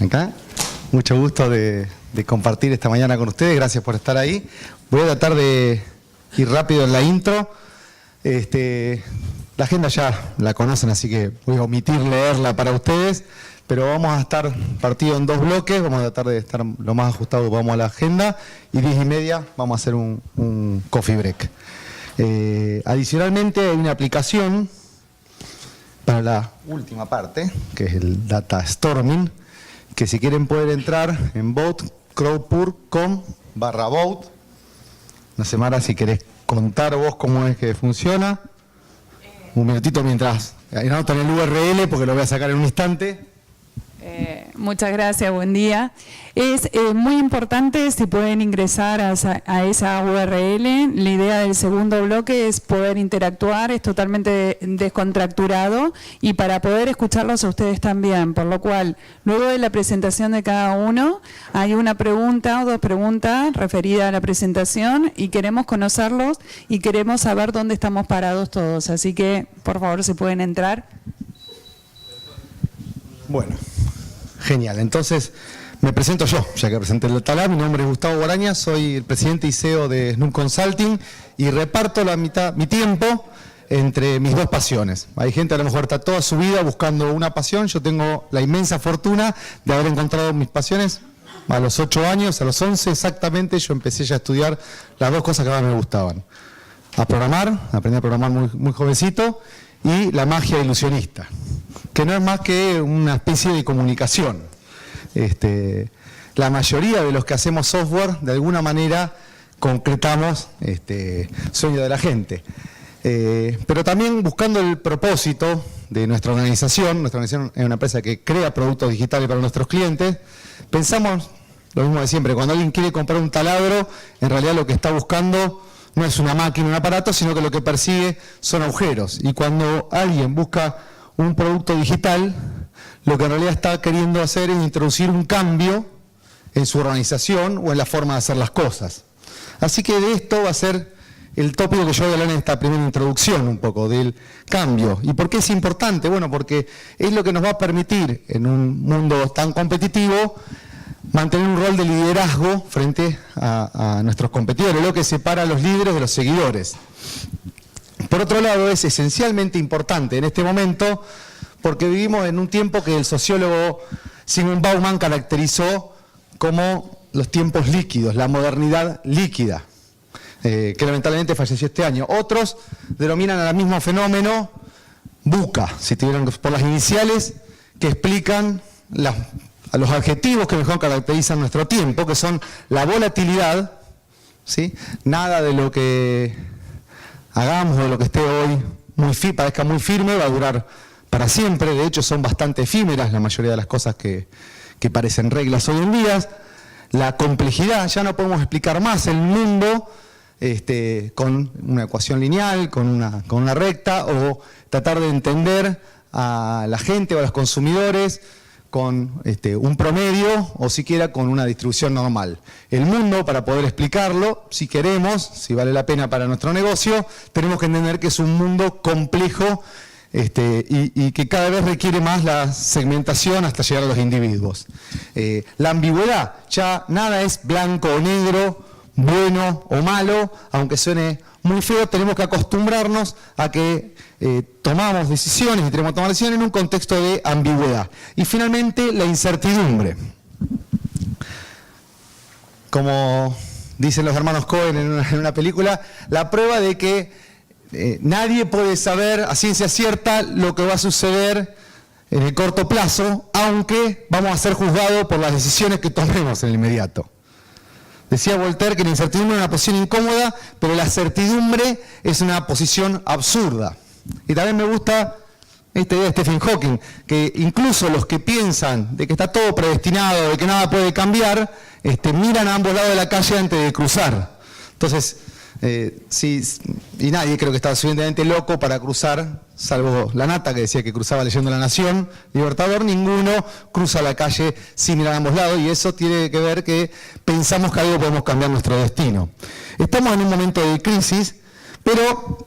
Acá, mucho gusto de compartir esta mañana con ustedes, gracias por estar ahí. Voy a tratar de ir rápido en la intro. La agenda ya la conocen, así que voy a omitir leerla para ustedes, pero vamos a estar partidos en dos bloques, vamos a tratar de estar lo más ajustado que podamos a la agenda, y 10:30 vamos a hacer un coffee break. Adicionalmente hay una aplicación para la última parte, que es el Data Storming, que si quieren pueden entrar en vote.crowdpur.com/vote. No sé, Mara, si querés contar vos cómo es que funciona. Un minutito mientras anotan el URL, porque lo voy a sacar en un instante. Muchas gracias, buen día. Es muy importante si pueden ingresar a esa URL. La idea del segundo bloque es poder interactuar, es totalmente descontracturado y para poder escucharlos a ustedes también, por lo cual luego de la presentación de cada uno hay una pregunta o dos preguntas referidas a la presentación y queremos conocerlos y queremos saber dónde estamos parados todos, así que por favor si pueden entrar. Bueno. Genial, entonces me presento yo, ya que presenté el talá. Mi nombre es Gustavo Guaraña, soy el presidente y CEO de Snoop Consulting y reparto mi tiempo entre mis dos pasiones. Hay gente a lo mejor está toda su vida buscando una pasión, yo tengo la inmensa fortuna de haber encontrado mis pasiones a los 8 años, a los 11 exactamente, yo empecé ya a estudiar las dos cosas que más me gustaban. Aprendí a programar muy jovencito, y la magia ilusionista, que no es más que una especie de comunicación. La mayoría de los que hacemos software, de alguna manera, concretamos sueño de la gente. Pero también buscando el propósito de nuestra organización es una empresa que crea productos digitales para nuestros clientes, pensamos lo mismo de siempre, cuando alguien quiere comprar un taladro, en realidad lo que está buscando no es una máquina, un aparato, sino que lo que persigue son agujeros. Y cuando alguien busca un producto digital, lo que en realidad está queriendo hacer es introducir un cambio en su organización o en la forma de hacer las cosas. Así que de esto va a ser el tópico que yo voy a hablar en esta primera introducción, un poco del cambio. ¿Y por qué es importante? Bueno, porque es lo que nos va a permitir, en un mundo tan competitivo, mantener un rol de liderazgo frente a nuestros competidores, lo que separa a los líderes de los seguidores. Por otro lado, es esencialmente importante en este momento porque vivimos en un tiempo que el sociólogo Zygmunt Bauman caracterizó como los tiempos líquidos, la modernidad líquida, que lamentablemente falleció este año. Otros denominan al mismo fenómeno VUCA, si tuvieran por las iniciales, que explican a los adjetivos que mejor caracterizan nuestro tiempo, que son la volatilidad, ¿sí? Nada de lo que hagamos o de lo que esté hoy parezca muy firme va a durar para siempre. De hecho son bastante efímeras la mayoría de las cosas que parecen reglas hoy en día. La complejidad, ya no podemos explicar más el mundo con una ecuación lineal, con una recta, o tratar de entender a la gente o a los consumidores con un promedio o siquiera con una distribución normal. El mundo, para poder explicarlo, si queremos, si vale la pena para nuestro negocio, tenemos que entender que es un mundo complejo y que cada vez requiere más la segmentación hasta llegar a los individuos. La ambigüedad, ya nada es blanco o negro, bueno o malo, aunque suene muy feo, tenemos que acostumbrarnos a que tomamos decisiones y tenemos que tomar decisiones en un contexto de ambigüedad. Y finalmente, la incertidumbre. Como dicen los hermanos Cohen en una película, la prueba de que nadie puede saber a ciencia cierta lo que va a suceder en el corto plazo, aunque vamos a ser juzgados por las decisiones que tomemos en el inmediato. Decía Voltaire que la incertidumbre es una posición incómoda, pero la certidumbre es una posición absurda. Y también me gusta esta idea de Stephen Hawking, que incluso los que piensan de que está todo predestinado, de que nada puede cambiar, miran a ambos lados de la calle antes de cruzar. Entonces, y nadie creo que estaba suficientemente loco para cruzar, salvo la Nata, que decía que cruzaba leyendo La Nación, Libertador, ninguno cruza la calle sin mirar a ambos lados, y eso tiene que ver que pensamos que algo podemos cambiar nuestro destino. Estamos en un momento de crisis, pero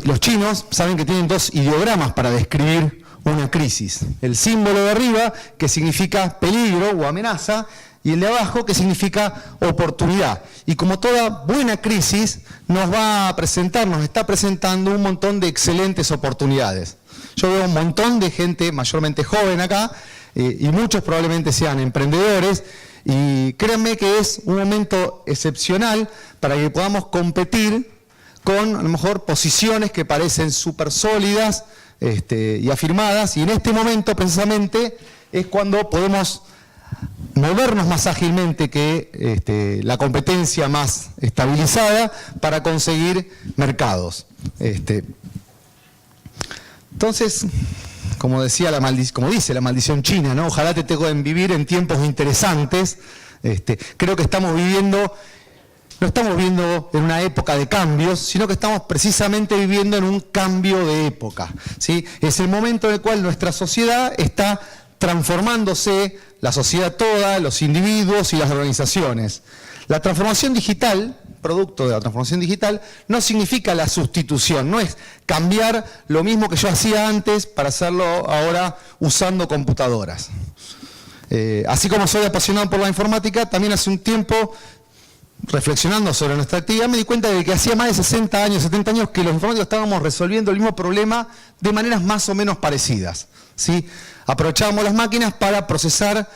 los chinos saben que tienen dos ideogramas para describir una crisis. El símbolo de arriba, que significa peligro o amenaza, y el de abajo, que significa oportunidad. Y como toda buena crisis, nos está presentando un montón de excelentes oportunidades. Yo veo un montón de gente mayormente joven acá, y muchos probablemente sean emprendedores, y créanme que es un momento excepcional para que podamos competir con, a lo mejor, posiciones que parecen súper sólidas y afirmadas, y en este momento, precisamente, es cuando podemos movernos más ágilmente que la competencia más estabilizada para conseguir mercados. Entonces, como dice la maldición china, ¿no? Ojalá te toquen vivir en tiempos interesantes. Creo que no estamos viviendo en una época de cambios, sino que estamos precisamente viviendo en un cambio de época, ¿sí? Es el momento en el cual nuestra sociedad está transformándose, la sociedad toda, los individuos y las organizaciones. La transformación digital, producto de la transformación digital, no significa la sustitución, no es cambiar lo mismo que yo hacía antes para hacerlo ahora usando computadoras. Así como soy apasionado por la informática, también hace un tiempo, reflexionando sobre nuestra actividad, me di cuenta de que hacía más de 60 años, 70 años que los informáticos estábamos resolviendo el mismo problema de maneras más o menos parecidas, ¿sí? Aprovechábamos las máquinas para procesar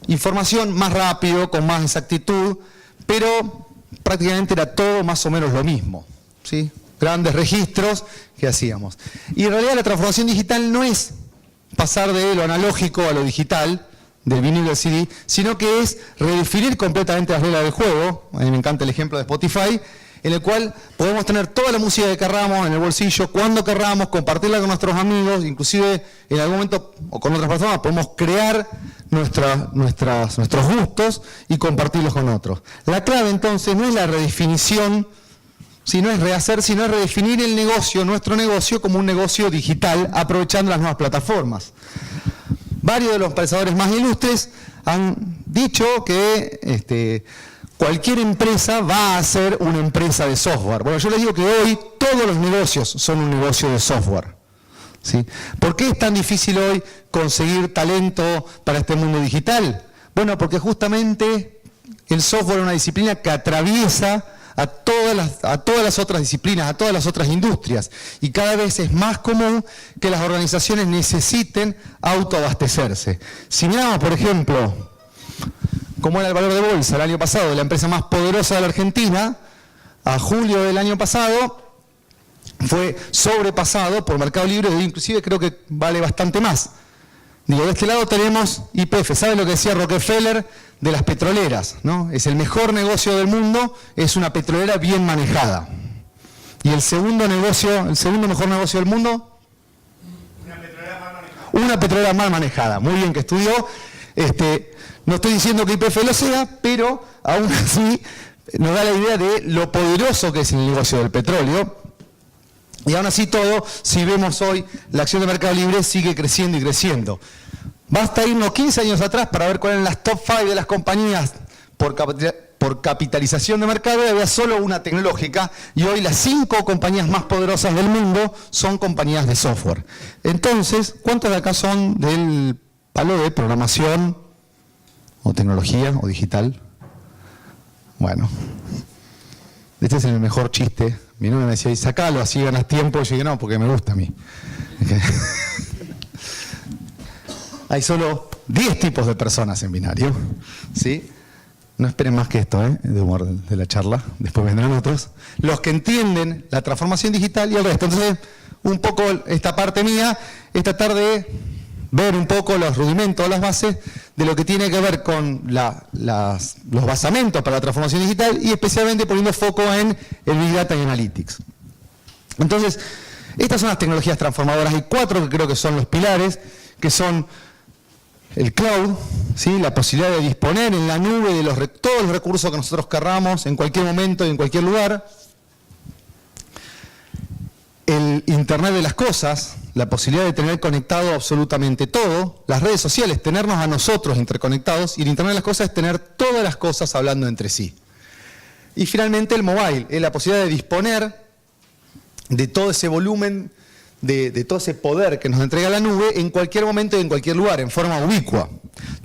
información más rápido, con más exactitud, pero prácticamente era todo más o menos lo mismo, ¿sí? Grandes registros que hacíamos. Y en realidad la transformación digital no es pasar de lo analógico a lo digital, del vinilo al CD, sino que es redefinir completamente las reglas del juego. A mí me encanta el ejemplo de Spotify, en el cual podemos tener toda la música que querramos en el bolsillo, cuando querramos, compartirla con nuestros amigos, inclusive en algún momento, o con otras personas, podemos crear nuestros gustos y compartirlos con otros. La clave entonces no es la redefinición, no es rehacer, sino es redefinir el negocio, nuestro negocio, como un negocio digital, aprovechando las nuevas plataformas. Varios de los pensadores más ilustres han dicho que cualquier empresa va a ser una empresa de software. Bueno, yo les digo que hoy todos los negocios son un negocio de software, ¿sí? ¿Por qué es tan difícil hoy conseguir talento para este mundo digital? Bueno, porque justamente el software es una disciplina que atraviesa a todas las otras disciplinas, a todas las otras industrias. Y cada vez es más común que las organizaciones necesiten autoabastecerse. Si miramos, por ejemplo, cómo era el valor de bolsa el año pasado de la empresa más poderosa de la Argentina, a julio del año pasado fue sobrepasado por Mercado Libre, e inclusive creo que vale bastante más. Digo, de este lado tenemos YPF. ¿Saben lo que decía Rockefeller de las petroleras, ¿no? Es el mejor negocio del mundo, es una petrolera bien manejada. ¿Y el segundo mejor negocio del mundo? Una petrolera mal manejada. Muy bien que estudió. No estoy diciendo que YPF lo sea, pero aún así nos da la idea de lo poderoso que es el negocio del petróleo. Y aún así todo, si vemos hoy, la acción de Mercado Libre sigue creciendo y creciendo. Basta irnos 15 años atrás para ver cuáles eran las top 5 de las compañías por capitalización de mercado, y había solo una tecnológica, y hoy las 5 compañías más poderosas del mundo son compañías de software. Entonces, ¿cuántas de acá son del palo de programación o tecnología o digital? Bueno, este es el mejor chiste. Mi novia me decía, y sacalo, así ganas tiempo. Y yo dije, no, porque me gusta a mí. Hay solo 10 tipos de personas en binario, ¿sí? No esperen más que esto, de humor de la charla, después vendrán otros. Los que entienden la transformación digital y el resto. Entonces, un poco esta parte mía es tratar de ver un poco los rudimentos, las bases de lo que tiene que ver con los basamentos para la transformación digital, y especialmente poniendo foco en el Big Data y Analytics. Entonces, estas son las tecnologías transformadoras. Hay 4 que creo que son los pilares, que son el cloud, ¿sí? La posibilidad de disponer en la nube de todos los recursos que nosotros querramos en cualquier momento y en cualquier lugar. El Internet de las cosas, la posibilidad de tener conectado absolutamente todo. Las redes sociales, tenernos a nosotros interconectados. Y el Internet de las cosas es tener todas las cosas hablando entre sí. Y finalmente el mobile, es la posibilidad de disponer de todo ese volumen de todo ese poder que nos entrega la nube en cualquier momento y en cualquier lugar, en forma ubicua.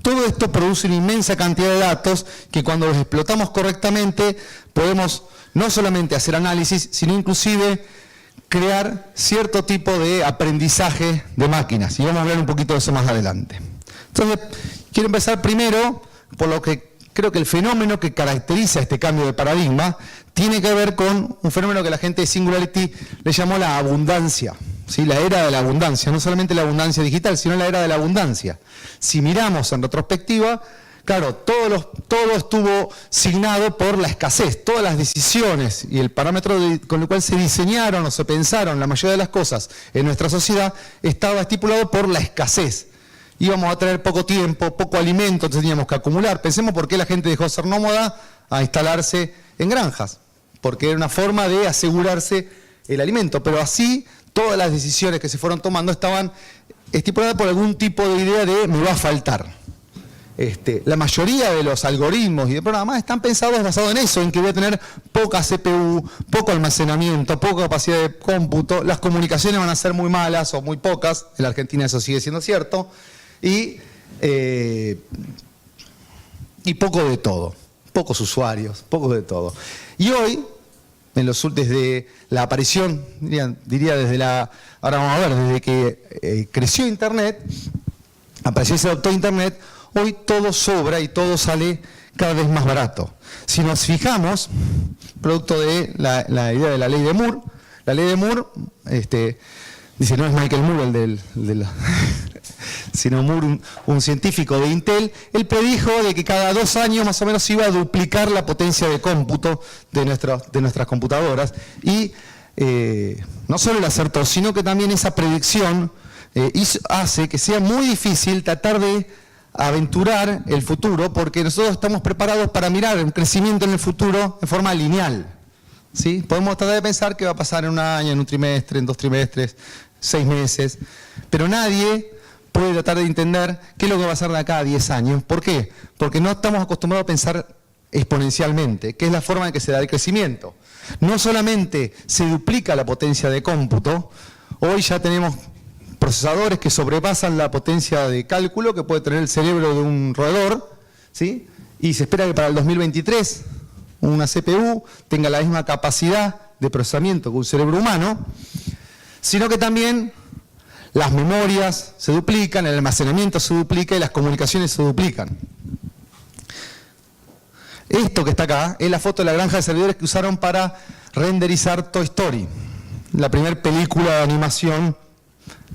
Todo esto produce una inmensa cantidad de datos que cuando los explotamos correctamente podemos no solamente hacer análisis, sino inclusive crear cierto tipo de aprendizaje de máquinas. Y vamos a hablar un poquito de eso más adelante. Entonces, quiero empezar primero por lo que creo que el fenómeno que caracteriza este cambio de paradigma tiene que ver con un fenómeno que la gente de Singularity le llamó la abundancia. ¿Sí? La era de la abundancia, no solamente la abundancia digital, sino la era de la abundancia. Si miramos en retrospectiva, claro, todo estuvo signado por la escasez. Todas las decisiones y el parámetro con el cual se diseñaron o se pensaron la mayoría de las cosas en nuestra sociedad estaba estipulado por la escasez. Íbamos a tener poco tiempo, poco alimento, entonces teníamos que acumular. Pensemos por qué la gente dejó de ser nómada a instalarse en granjas, porque era una forma de asegurarse el alimento, pero así todas las decisiones que se fueron tomando estaban estipuladas por algún tipo de idea de me va a faltar. La mayoría de los algoritmos y de programas están pensados basados en eso, en que voy a tener poca CPU, poco almacenamiento, poca capacidad de cómputo, las comunicaciones van a ser muy malas o muy pocas, en la Argentina eso sigue siendo cierto, y poco de todo, pocos usuarios, poco de todo. Y hoy, desde la aparición, diría ahora vamos a ver, desde que creció Internet, apareció y se adoptó Internet, hoy todo sobra y todo sale cada vez más barato. Si nos fijamos, producto de la idea de la ley de Moore, la ley de Moore, dice, no es Michael Moore sino Moore, un científico de Intel, él predijo de que cada 2 años más o menos se iba a duplicar la potencia de cómputo de nuestras computadoras. Y no solo el acertó, sino que también esa predicción hace que sea muy difícil tratar de aventurar el futuro, porque nosotros estamos preparados para mirar un crecimiento en el futuro en forma lineal. ¿Sí? Podemos tratar de pensar qué va a pasar en un año, en un trimestre, en 2 trimestres, 6 meses, pero nadie puede tratar de entender qué es lo que va a pasar de acá a 10 años. ¿Por qué? Porque no estamos acostumbrados a pensar exponencialmente, que es la forma en que se da el crecimiento. No solamente se duplica la potencia de cómputo, hoy ya tenemos procesadores que sobrepasan la potencia de cálculo que puede tener el cerebro de un roedor, ¿sí? Y se espera que para el 2023 una CPU tenga la misma capacidad de procesamiento que un cerebro humano, sino que también las memorias se duplican, el almacenamiento se duplica y las comunicaciones se duplican. Esto que está acá es la foto de la granja de servidores que usaron para renderizar Toy Story, la primera película de animación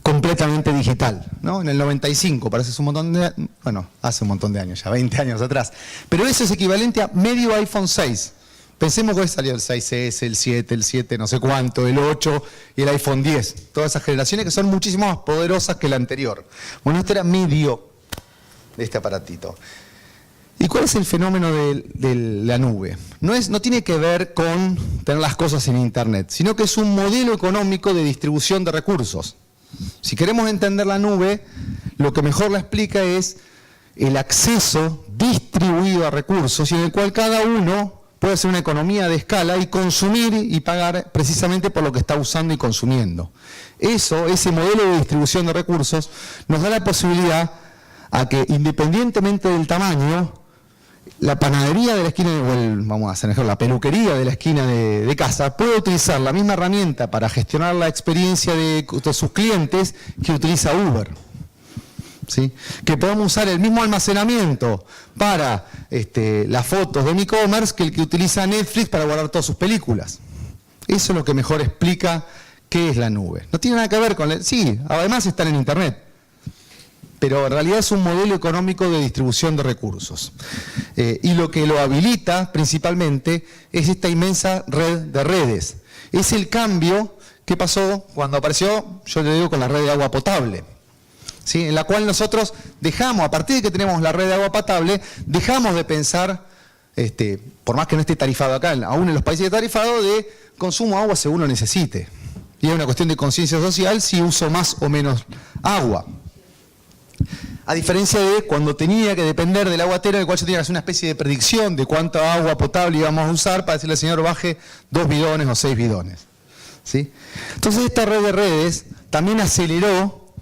completamente digital, ¿no? En el 95, parece un montón de... Bueno, hace un montón de años, ya 20 años atrás. Pero eso es equivalente a medio iPhone 6. Pensemos que hoy salió el 6S, el 7 no sé cuánto, el 8 y el iPhone 10. Todas esas generaciones que son muchísimo más poderosas que la anterior. Bueno, esto era medio de este aparatito. ¿Y cuál es el fenómeno de la nube? No tiene que ver con tener las cosas en Internet, sino que es un modelo económico de distribución de recursos. Si queremos entender la nube, lo que mejor la explica es el acceso distribuido a recursos y en el cual cada uno puede hacer una economía de escala y consumir y pagar precisamente por lo que está usando y consumiendo. Ese modelo de distribución de recursos nos da la posibilidad a que independientemente del tamaño, la panadería de la esquina, vamos a hacer mejor, la peluquería de la esquina de casa puede utilizar la misma herramienta para gestionar la experiencia de sus clientes que utiliza Uber. ¿Sí? Que podamos usar el mismo almacenamiento para las fotos de mi e-commerce que el que utiliza Netflix para guardar todas sus películas. Eso es lo que mejor explica qué es la nube. No tiene nada que ver con... Sí, además están en Internet, pero en realidad es un modelo económico de distribución de recursos. Y lo que lo habilita principalmente es esta inmensa red de redes. Es el cambio que pasó cuando apareció, yo le digo, con la red de agua potable. ¿Sí? En la cual nosotros dejamos, a partir de que tenemos la red de agua potable, dejamos de pensar, por más que no esté tarifado acá, aún en los países tarifados, de consumo de agua según lo necesite. Y es una cuestión de conciencia social si uso más o menos agua. A diferencia de cuando tenía que depender del aguatero, en el cual yo tenía que hacer una especie de predicción de cuánta agua potable íbamos a usar para decirle al señor baje 2 bidones o 6 bidones. ¿Sí? Entonces esta red de redes también aceleró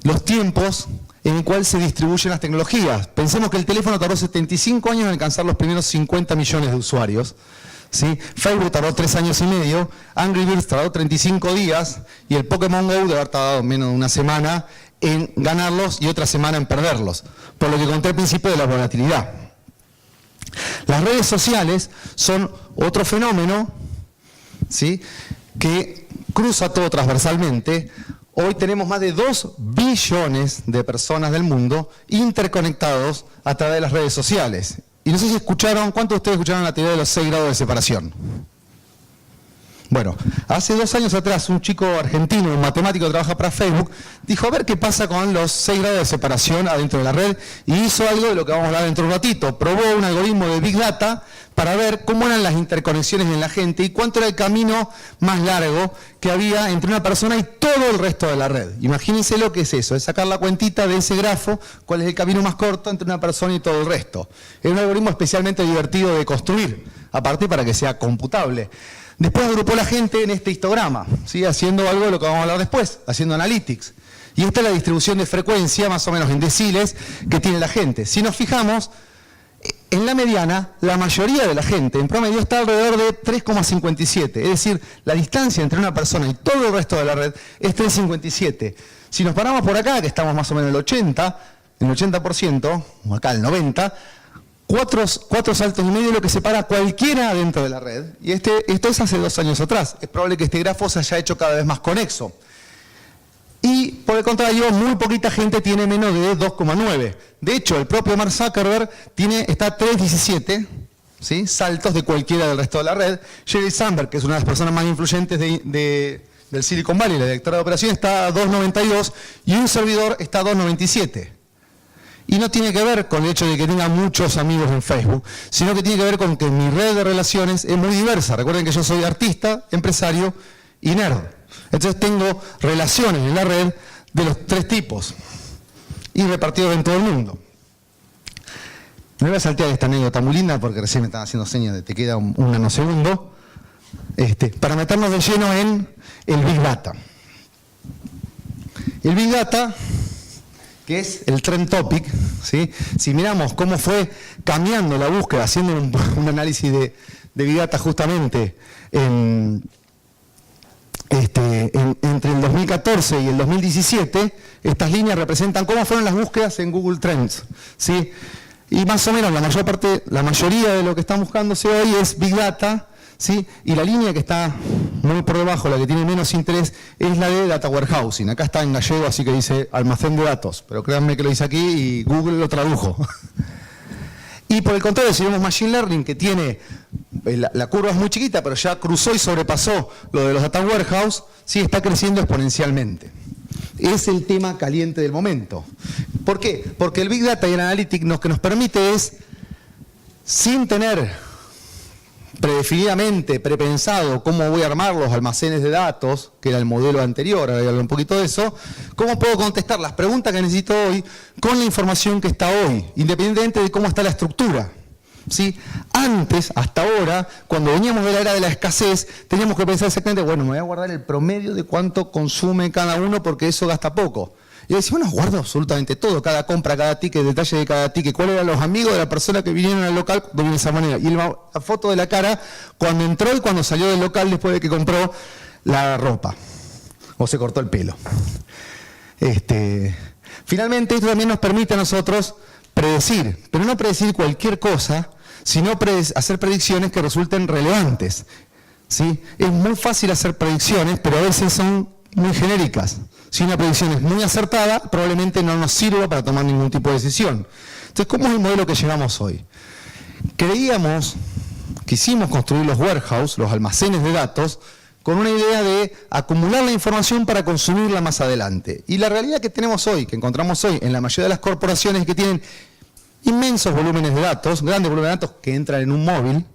los tiempos en el cual se distribuyen las tecnologías. Pensemos que el teléfono tardó 75 años en alcanzar los primeros 50 millones de usuarios. ¿Sí? Facebook tardó 3 años y medio, Angry Birds tardó 35 días y el Pokémon GO debe haber tardado menos de una semana en ganarlos y otra semana en perderlos, por lo que conté al principio de la volatilidad. Las redes sociales son otro fenómeno, ¿sí?, que cruza todo transversalmente. Hoy tenemos más de 2 billones de personas del mundo interconectados a través de las redes sociales. Y no sé si escucharon, ¿cuántos de ustedes escucharon la teoría de los 6 grados de separación? Bueno, hace 2 años atrás un chico argentino, un matemático que trabaja para Facebook, dijo a ver qué pasa con los 6 grados de separación adentro de la red y hizo algo de lo que vamos a hablar dentro de un ratito. Probó un algoritmo de Big Data para ver cómo eran las interconexiones en la gente y cuánto era el camino más largo que había entre una persona y todo el resto de la red. Imagínense lo que es eso, es sacar la cuentita de ese grafo, cuál es el camino más corto entre una persona y todo el resto. Es un algoritmo especialmente divertido de construir, aparte para que sea computable. Después agrupó la gente en este histograma, ¿sí?, haciendo algo de lo que vamos a hablar después, haciendo analytics. Y esta es la distribución de frecuencia, más o menos en deciles, que tiene la gente. Si nos fijamos, en la mediana, la mayoría de la gente, en promedio, está alrededor de 3,57. Es decir, la distancia entre una persona y todo el resto de la red es 3,57. Si nos paramos por acá, que estamos más o menos en el 80%, o acá el 90%, 4 saltos y medio es lo que separa a cualquiera dentro de la red. Y esto es hace 2 años atrás. Es probable que este grafo se haya hecho cada vez más conexo. Y por el contrario, muy poquita gente tiene menos de 2,9. De hecho, el propio Mark Zuckerberg está a 3,17, ¿sí?, saltos de cualquiera del resto de la red. Sheryl Sandberg, que es una de las personas más influyentes del Silicon Valley, la directora de operaciones, está a 2,92 y un servidor está a 2,97. Y no tiene que ver con el hecho de que tenga muchos amigos en Facebook, sino que tiene que ver con que mi red de relaciones es muy diversa. Recuerden que yo soy artista, empresario y nerd. Entonces tengo relaciones en la red de los 3 tipos y repartidos en todo el mundo. Me voy a saltear esta anécdota muy linda porque recién me están haciendo señas de te queda un nanosegundo, para meternos de lleno en el Big Data. El Big Data, que es el trend topic, ¿sí?, si miramos cómo fue cambiando la búsqueda, haciendo un análisis de Big Data justamente entre el 2014 y el 2017, estas líneas representan cómo fueron las búsquedas en Google Trends, ¿sí? Y más o menos la mayoría de lo que están buscándose hoy es Big Data, ¿sí? Y la línea que está muy por debajo, la que tiene menos interés, es la de Data Warehousing. Acá está en gallego, así que dice almacén de datos, pero créanme que lo dice aquí y Google lo tradujo. Y por el contrario, si vemos Machine Learning, que tiene, la curva es muy chiquita, pero ya cruzó y sobrepasó lo de los Data Warehouse, sí, está creciendo exponencialmente. Es el tema caliente del momento. ¿Por qué? Porque el Big Data y el Analytics lo que nos permite es, sin tener predefinidamente, prepensado cómo voy a armar los almacenes de datos, que era el modelo anterior, ahora voy a hablar un poquito de eso, cómo puedo contestar las preguntas que necesito hoy con la información que está hoy, independientemente de cómo está la estructura. ¿Sí? Antes, hasta ahora, cuando veníamos de la era de la escasez, teníamos que pensar exactamente, bueno, me voy a guardar el promedio de cuánto consume cada uno porque eso gasta poco. Y decimos, bueno, guardo absolutamente todo, cada compra, cada ticket, detalle de cada ticket, cuáles eran los amigos de la persona que vinieron al local de esa manera. Y la foto de la cara cuando entró y cuando salió del local después de que compró la ropa o se cortó el pelo. Finalmente, esto también nos permite a nosotros predecir, pero no predecir cualquier cosa, sino hacer predicciones que resulten relevantes. ¿Sí? Es muy fácil hacer predicciones, pero a veces son muy genéricas. Si una predicción es muy acertada, probablemente no nos sirva para tomar ningún tipo de decisión. Entonces, ¿cómo es el modelo que llevamos hoy? Quisimos construir los warehouse, los almacenes de datos, con una idea de acumular la información para consumirla más adelante. Y la realidad que tenemos hoy, que encontramos hoy en la mayoría de las corporaciones que tienen inmensos volúmenes de datos, grandes volúmenes de datos que entran en un móvil,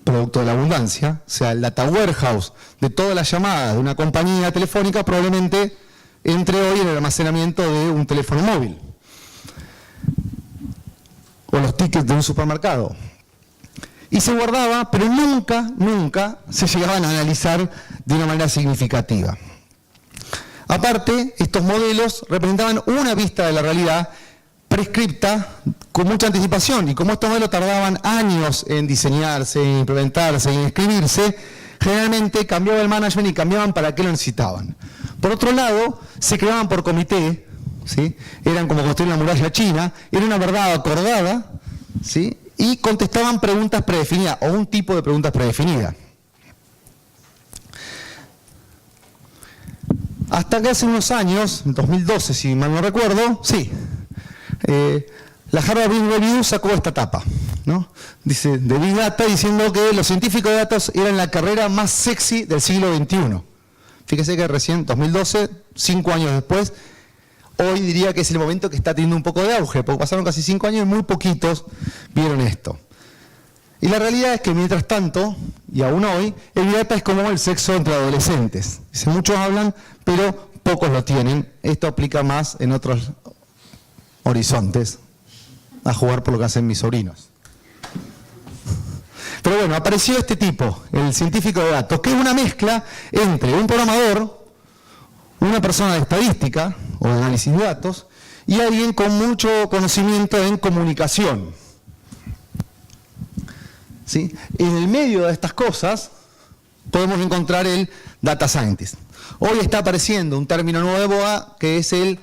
producto de la abundancia, o sea, el data warehouse de todas las llamadas de una compañía telefónica probablemente entre hoy en el almacenamiento de un teléfono móvil o los tickets de un supermercado. Y se guardaba, pero nunca se llegaban a analizar de una manera significativa. Aparte, estos modelos representaban una vista de la realidad prescripta con mucha anticipación, y como estos modelos tardaban años en diseñarse, en implementarse, en escribirse, generalmente cambiaba el management y cambiaban para qué lo necesitaban. Por otro lado, se creaban por comité, ¿sí? Eran como construir la muralla china, era una verdad acordada, ¿sí? Y contestaban preguntas predefinidas, o un tipo de preguntas predefinidas. Hasta que hace unos años, en 2012 si mal no recuerdo, sí, la Harvard Business Review sacó esta tapa, ¿no? Dice, de Big Data, diciendo que los científicos de datos eran la carrera más sexy del siglo XXI. Fíjese que recién, 2012, 5 años después, hoy diría que es el momento que está teniendo un poco de auge, porque pasaron casi 5 años y muy poquitos vieron esto. Y la realidad es que mientras tanto, y aún hoy, el Big Data es como el sexo entre adolescentes. Dice, muchos hablan, pero pocos lo tienen. Esto aplica más en otros horizontes, a jugar por lo que hacen mis sobrinos. Pero bueno, apareció este tipo, el científico de datos, que es una mezcla entre un programador, una persona de estadística o de análisis de datos, y alguien con mucho conocimiento en comunicación. ¿Sí? En el medio de estas cosas podemos encontrar el data scientist. Hoy está apareciendo un término nuevo de moda que es el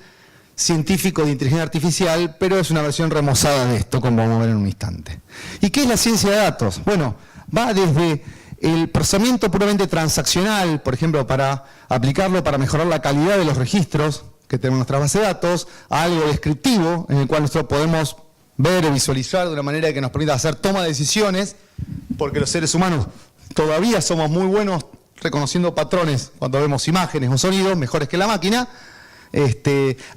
científico de inteligencia artificial, pero es una versión remozada de esto, como vamos a ver en un instante. ¿Y qué es la ciencia de datos? Bueno, va desde el procesamiento puramente transaccional, por ejemplo, para aplicarlo para mejorar la calidad de los registros que tenemos en nuestra base de datos, a algo descriptivo, en el cual nosotros podemos ver o visualizar de una manera que nos permita hacer toma de decisiones, porque los seres humanos todavía somos muy buenos reconociendo patrones cuando vemos imágenes o sonidos, mejores que la máquina,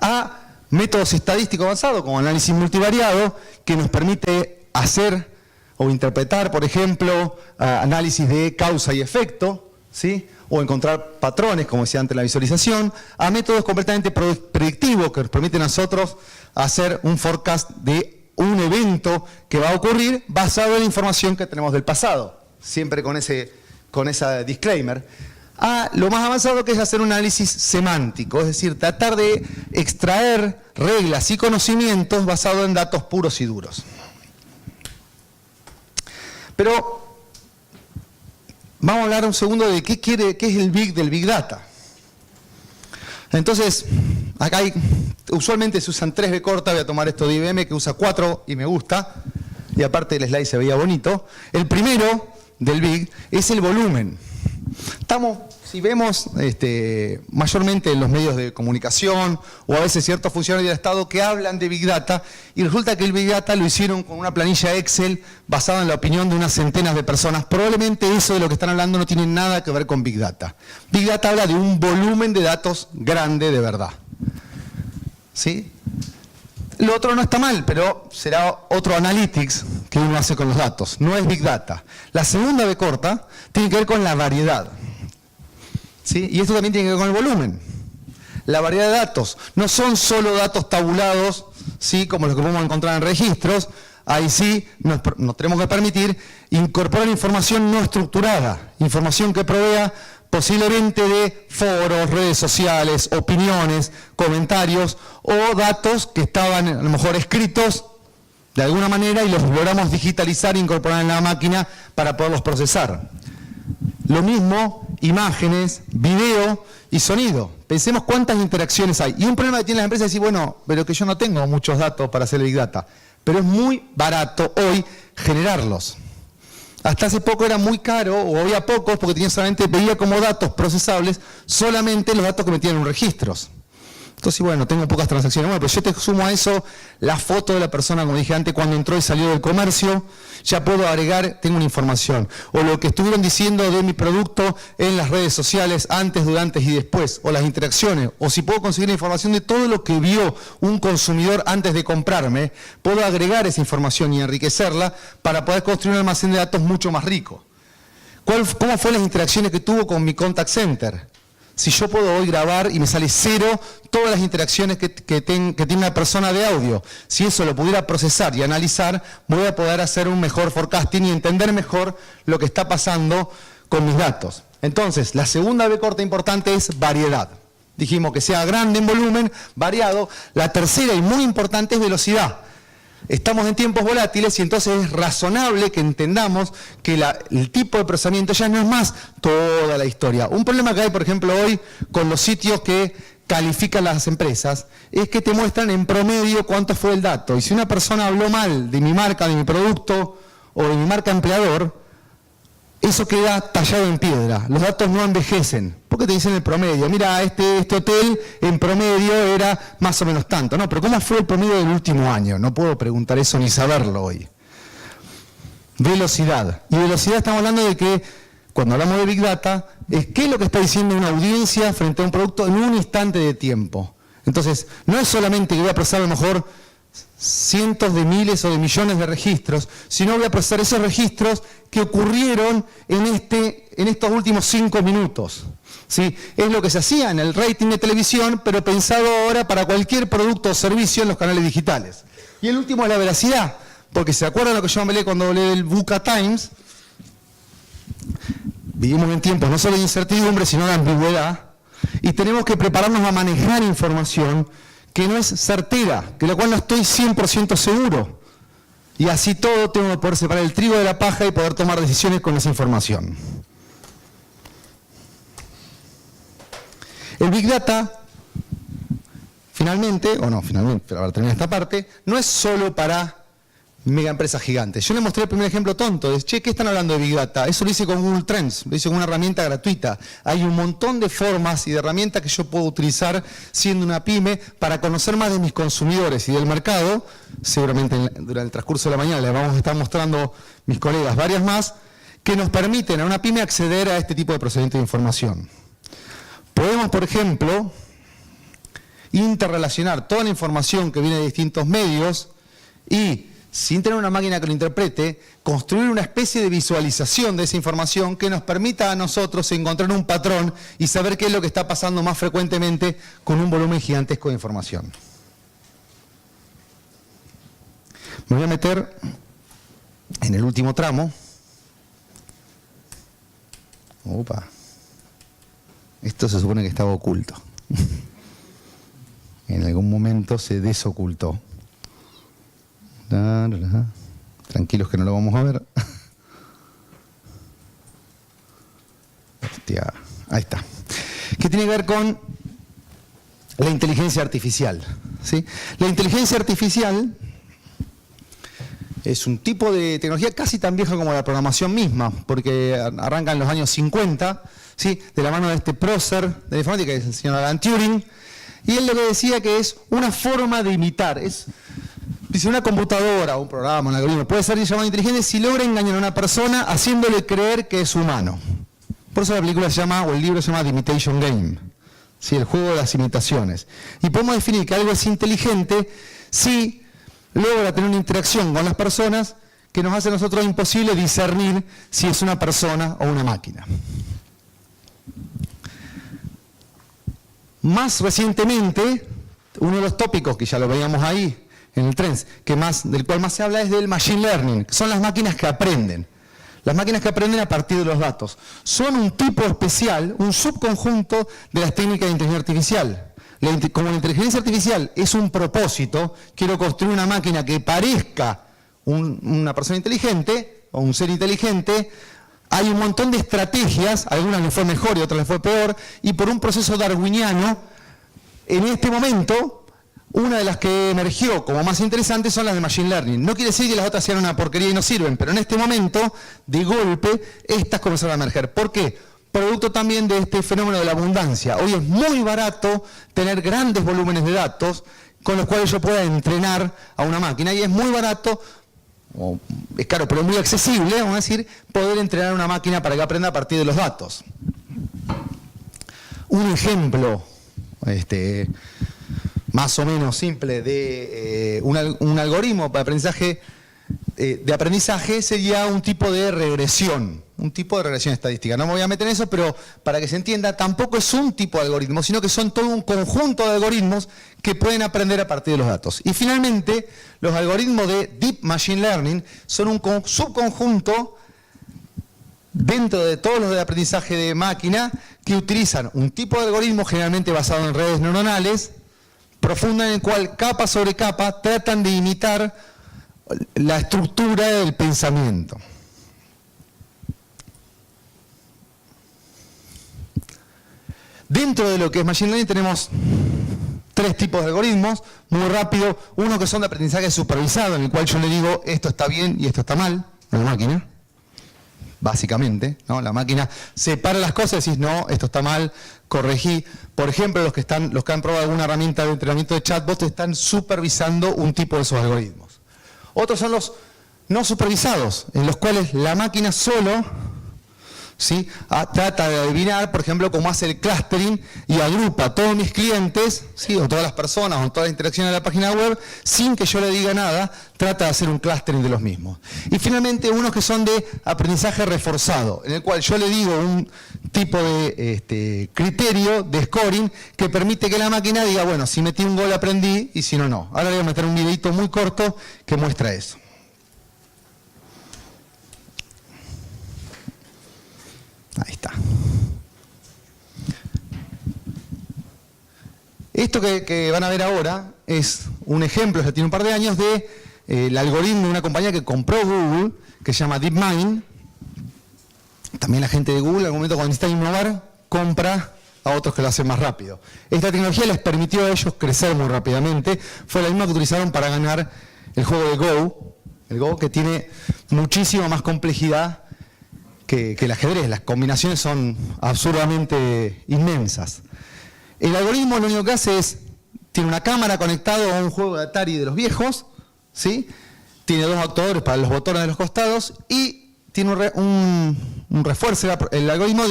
a métodos estadísticos avanzados como análisis multivariado, que nos permite hacer o interpretar, por ejemplo, análisis de causa y efecto, ¿sí? O encontrar patrones, como decía antes, la visualización, a métodos completamente predictivos que nos permiten a nosotros hacer un forecast de un evento que va a ocurrir basado en la información que tenemos del pasado, siempre con ese disclaimer, a lo más avanzado que es hacer un análisis semántico, es decir, tratar de extraer reglas y conocimientos basados en datos puros y duros. Pero vamos a hablar un segundo de qué es el Big del Big Data. Entonces, acá usualmente se usan 3 B corta, voy a tomar esto de IBM que usa 4 y me gusta, y aparte el slide se veía bonito. El primero del Big es el volumen. Si vemos mayormente en los medios de comunicación o a veces ciertos funcionarios del Estado que hablan de Big Data, y resulta que el Big Data lo hicieron con una planilla Excel basada en la opinión de unas centenas de personas. Probablemente eso de lo que están hablando no tiene nada que ver con Big Data. Big Data habla de un volumen de datos grande de verdad. ¿Sí? Lo otro no está mal, pero será otro analytics que uno hace con los datos. No es Big Data. La segunda B corta tiene que ver con la variedad. ¿Sí? Y esto también tiene que ver con el volumen. La variedad de datos no son solo datos tabulados, ¿sí? Como los que podemos encontrar en registros. Ahí sí nos tenemos que permitir incorporar información no estructurada, información que provea posiblemente de foros, redes sociales, opiniones, comentarios o datos que estaban a lo mejor escritos de alguna manera y los logramos digitalizar e incorporar en la máquina para poderlos procesar. Lo mismo, imágenes, video y sonido. Pensemos cuántas interacciones hay. Y un problema que tienen las empresas es decir, bueno, pero que yo no tengo muchos datos para hacer Big Data. Pero es muy barato hoy generarlos. Hasta hace poco era muy caro, o había pocos, porque veía como datos procesables solamente los datos que metían en registros. Entonces, bueno, tengo pocas transacciones. Bueno, pero yo te sumo a eso la foto de la persona, como dije antes, cuando entró y salió del comercio, ya puedo agregar, tengo una información. O lo que estuvieron diciendo de mi producto en las redes sociales, antes, durante y después. O las interacciones. O si puedo conseguir información de todo lo que vio un consumidor antes de comprarme, puedo agregar esa información y enriquecerla para poder construir un almacén de datos mucho más rico. ¿Cómo fueron las interacciones que tuvo con mi contact center? Si yo puedo hoy grabar y me sale 0 todas las interacciones que tiene una persona de audio, si eso lo pudiera procesar y analizar, voy a poder hacer un mejor forecasting y entender mejor lo que está pasando con mis datos. Entonces, la segunda B corta importante es variedad. Dijimos que sea grande en volumen, variado. La tercera y muy importante es velocidad. Estamos en tiempos volátiles y entonces es razonable que entendamos que el tipo de procesamiento ya no es más toda la historia. Un problema que hay, por ejemplo, hoy con los sitios que califican las empresas es que te muestran en promedio cuánto fue el dato. Y si una persona habló mal de mi marca, de mi producto o de mi marca empleador, eso queda tallado en piedra. Los datos no envejecen. ¿Por qué te dicen el promedio? Mira, este hotel en promedio era más o menos tanto. No, pero ¿cómo fue el promedio del último año? No puedo preguntar eso ni saberlo hoy. Velocidad. Y velocidad estamos hablando de que, cuando hablamos de Big Data, es qué es lo que está diciendo una audiencia frente a un producto en un instante de tiempo. Entonces, no es solamente que voy a procesar a lo mejor cientos de miles o de millones de registros, sino voy a procesar esos registros que ocurrieron en estos últimos 5 minutos. ¿Sí? Es lo que se hacía en el rating de televisión, pero pensado ahora para cualquier producto o servicio en los canales digitales. Y el último es la veracidad, porque ¿se acuerdan lo que yo hablé cuando hablé del VUCA Times? Vivimos en tiempos no solo de incertidumbre, sino de ambigüedad, y tenemos que prepararnos a manejar información que no es certera, que la cual no estoy 100% seguro. Y así todo tengo que poder separar el trigo de la paja y poder tomar decisiones con esa información. El Big Data, finalmente, pero para terminar esta parte, no es solo para mega empresas gigantes. Yo les mostré el primer ejemplo tonto, de, ¿qué están hablando de Big Data? Eso lo hice con Google Trends, lo hice con una herramienta gratuita. Hay un montón de formas y de herramientas que yo puedo utilizar siendo una pyme para conocer más de mis consumidores y del mercado. Seguramente durante el transcurso de la mañana les vamos a estar mostrando mis colegas varias más, que nos permiten a una pyme acceder a este tipo de procedimiento de información. Podemos, por ejemplo, interrelacionar toda la información que viene de distintos medios y, sin tener una máquina que lo interprete, construir una especie de visualización de esa información que nos permita a nosotros encontrar un patrón y saber qué es lo que está pasando más frecuentemente con un volumen gigantesco de información. Me voy a meter en el último tramo. Opa. Esto se supone que estaba oculto. En algún momento se desocultó. Tranquilos que no lo vamos a ver. Hostia, ahí está. ¿Qué tiene que ver con la inteligencia artificial? ¿Sí? La inteligencia artificial es un tipo de tecnología casi tan vieja como la programación misma, porque arranca en los años 50, ¿sí? De la mano de este prócer de la informática, que es el señor Alan Turing, y él lo que decía que es una forma de imitar, dice, una computadora, un programa, un algoritmo, puede ser llamado inteligente si logra engañar a una persona haciéndole creer que es humano. Por eso la película se llama, o el libro se llama The Imitation Game, ¿sí? El juego de las imitaciones. Y podemos definir que algo es inteligente si logra tener una interacción con las personas que nos hace a nosotros imposible discernir si es una persona o una máquina. Más recientemente, uno de los tópicos que ya lo veíamos ahí en el Trends, del cual más se habla es del Machine Learning, que son las máquinas que aprenden. Las máquinas que aprenden a partir de los datos. Son un tipo especial, un subconjunto de las técnicas de inteligencia artificial. Como la inteligencia artificial es un propósito, quiero construir una máquina que parezca una persona inteligente o un ser inteligente, hay un montón de estrategias, algunas les fue mejor y otras les fue peor, y por un proceso darwiniano, en este momento, una de las que emergió como más interesante son las de Machine Learning. No quiere decir que las otras sean una porquería y no sirven, pero en este momento, de golpe, estas comenzaron a emerger. ¿Por qué? Producto también de este fenómeno de la abundancia. Hoy es muy barato tener grandes volúmenes de datos con los cuales yo pueda entrenar a una máquina, y es muy barato, es caro pero muy accesible, vamos a decir, poder entrenar a una máquina para que aprenda a partir de los datos. Un ejemplo más o menos simple de un algoritmo para aprendizaje sería un tipo de regresión estadística. No me voy a meter en eso, pero para que se entienda, tampoco es un tipo de algoritmo, sino que son todo un conjunto de algoritmos que pueden aprender a partir de los datos. Y finalmente, los algoritmos de Deep Machine Learning son un subconjunto dentro de todos los de aprendizaje de máquina que utilizan un tipo de algoritmo generalmente basado en redes neuronales profunda en el cual capa sobre capa tratan de imitar la estructura del pensamiento. Dentro de lo que es Machine Learning tenemos tres tipos de algoritmos, muy rápido. Uno que son de aprendizaje supervisado, en el cual yo le digo esto está bien y esto está mal a la máquina, básicamente, ¿no? La máquina separa las cosas y decís, no, esto está mal, corregí. Por ejemplo, los que han probado alguna herramienta de entrenamiento de chatbot están supervisando un tipo de esos algoritmos. Otros son los no supervisados, en los cuales la máquina solo, ¿sí?, trata de adivinar, por ejemplo, cómo hace el clustering y agrupa a todos mis clientes, ¿sí?, o todas las personas, o toda la interacción en la página web, sin que yo le diga nada, trata de hacer un clustering de los mismos. Y finalmente, unos que son de aprendizaje reforzado, en el cual yo le digo un tipo de criterio de scoring que permite que la máquina diga, bueno, si metí un gol aprendí y si no, no. Ahora le voy a meter un videito muy corto que muestra eso. Ahí está. Esto que van a ver ahora es un ejemplo, ya tiene un par de años, de el algoritmo de una compañía que compró Google, que se llama DeepMind. También la gente de Google, en algún momento cuando necesita innovar, compra a otros que lo hacen más rápido. Esta tecnología les permitió a ellos crecer muy rápidamente. Fue la misma que utilizaron para ganar el juego de Go. El Go, que tiene muchísima más complejidad que el ajedrez. Las combinaciones son absurdamente inmensas. El algoritmo lo único que hace es, tiene una cámara conectada a un juego de Atari de los viejos, ¿sí? Tiene dos actuadores para los botones de los costados y tiene un refuerzo, el algoritmo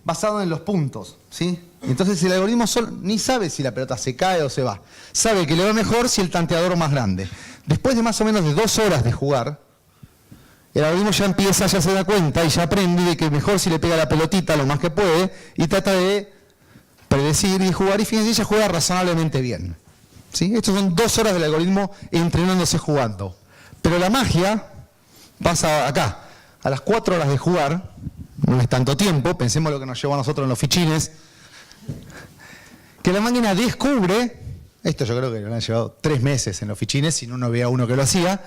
basado en los puntos, ¿sí? Entonces el algoritmo ni sabe si la pelota se cae o se va. Sabe que le va mejor si el tanteador más grande. Después de más o menos de 2 horas de jugar, el algoritmo ya se da cuenta y ya aprende de que mejor si le pega la pelotita lo más que puede y trata de predecir y jugar, y fíjense, ya juega razonablemente bien, ¿sí? Estos son 2 horas del algoritmo entrenándose jugando. Pero la magia pasa acá, a las 4 horas de jugar, no es tanto tiempo, pensemos lo que nos llevó a nosotros en los fichines, que la máquina descubre, esto yo creo que le han llevado 3 meses en los fichines, si no veía uno que lo hacía,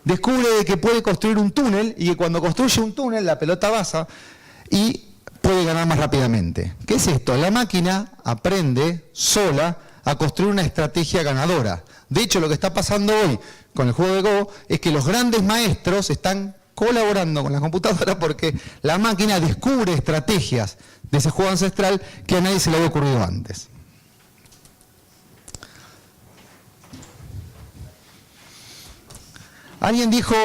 descubre de que puede construir un túnel y que cuando construye un túnel la pelota baja y puede ganar más rápidamente. ¿Qué es esto? La máquina aprende sola a construir una estrategia ganadora. De hecho, lo que está pasando hoy con el juego de Go es que los grandes maestros están colaborando con la computadora porque la máquina descubre estrategias de ese juego ancestral que a nadie se le había ocurrido antes. Alguien dijo,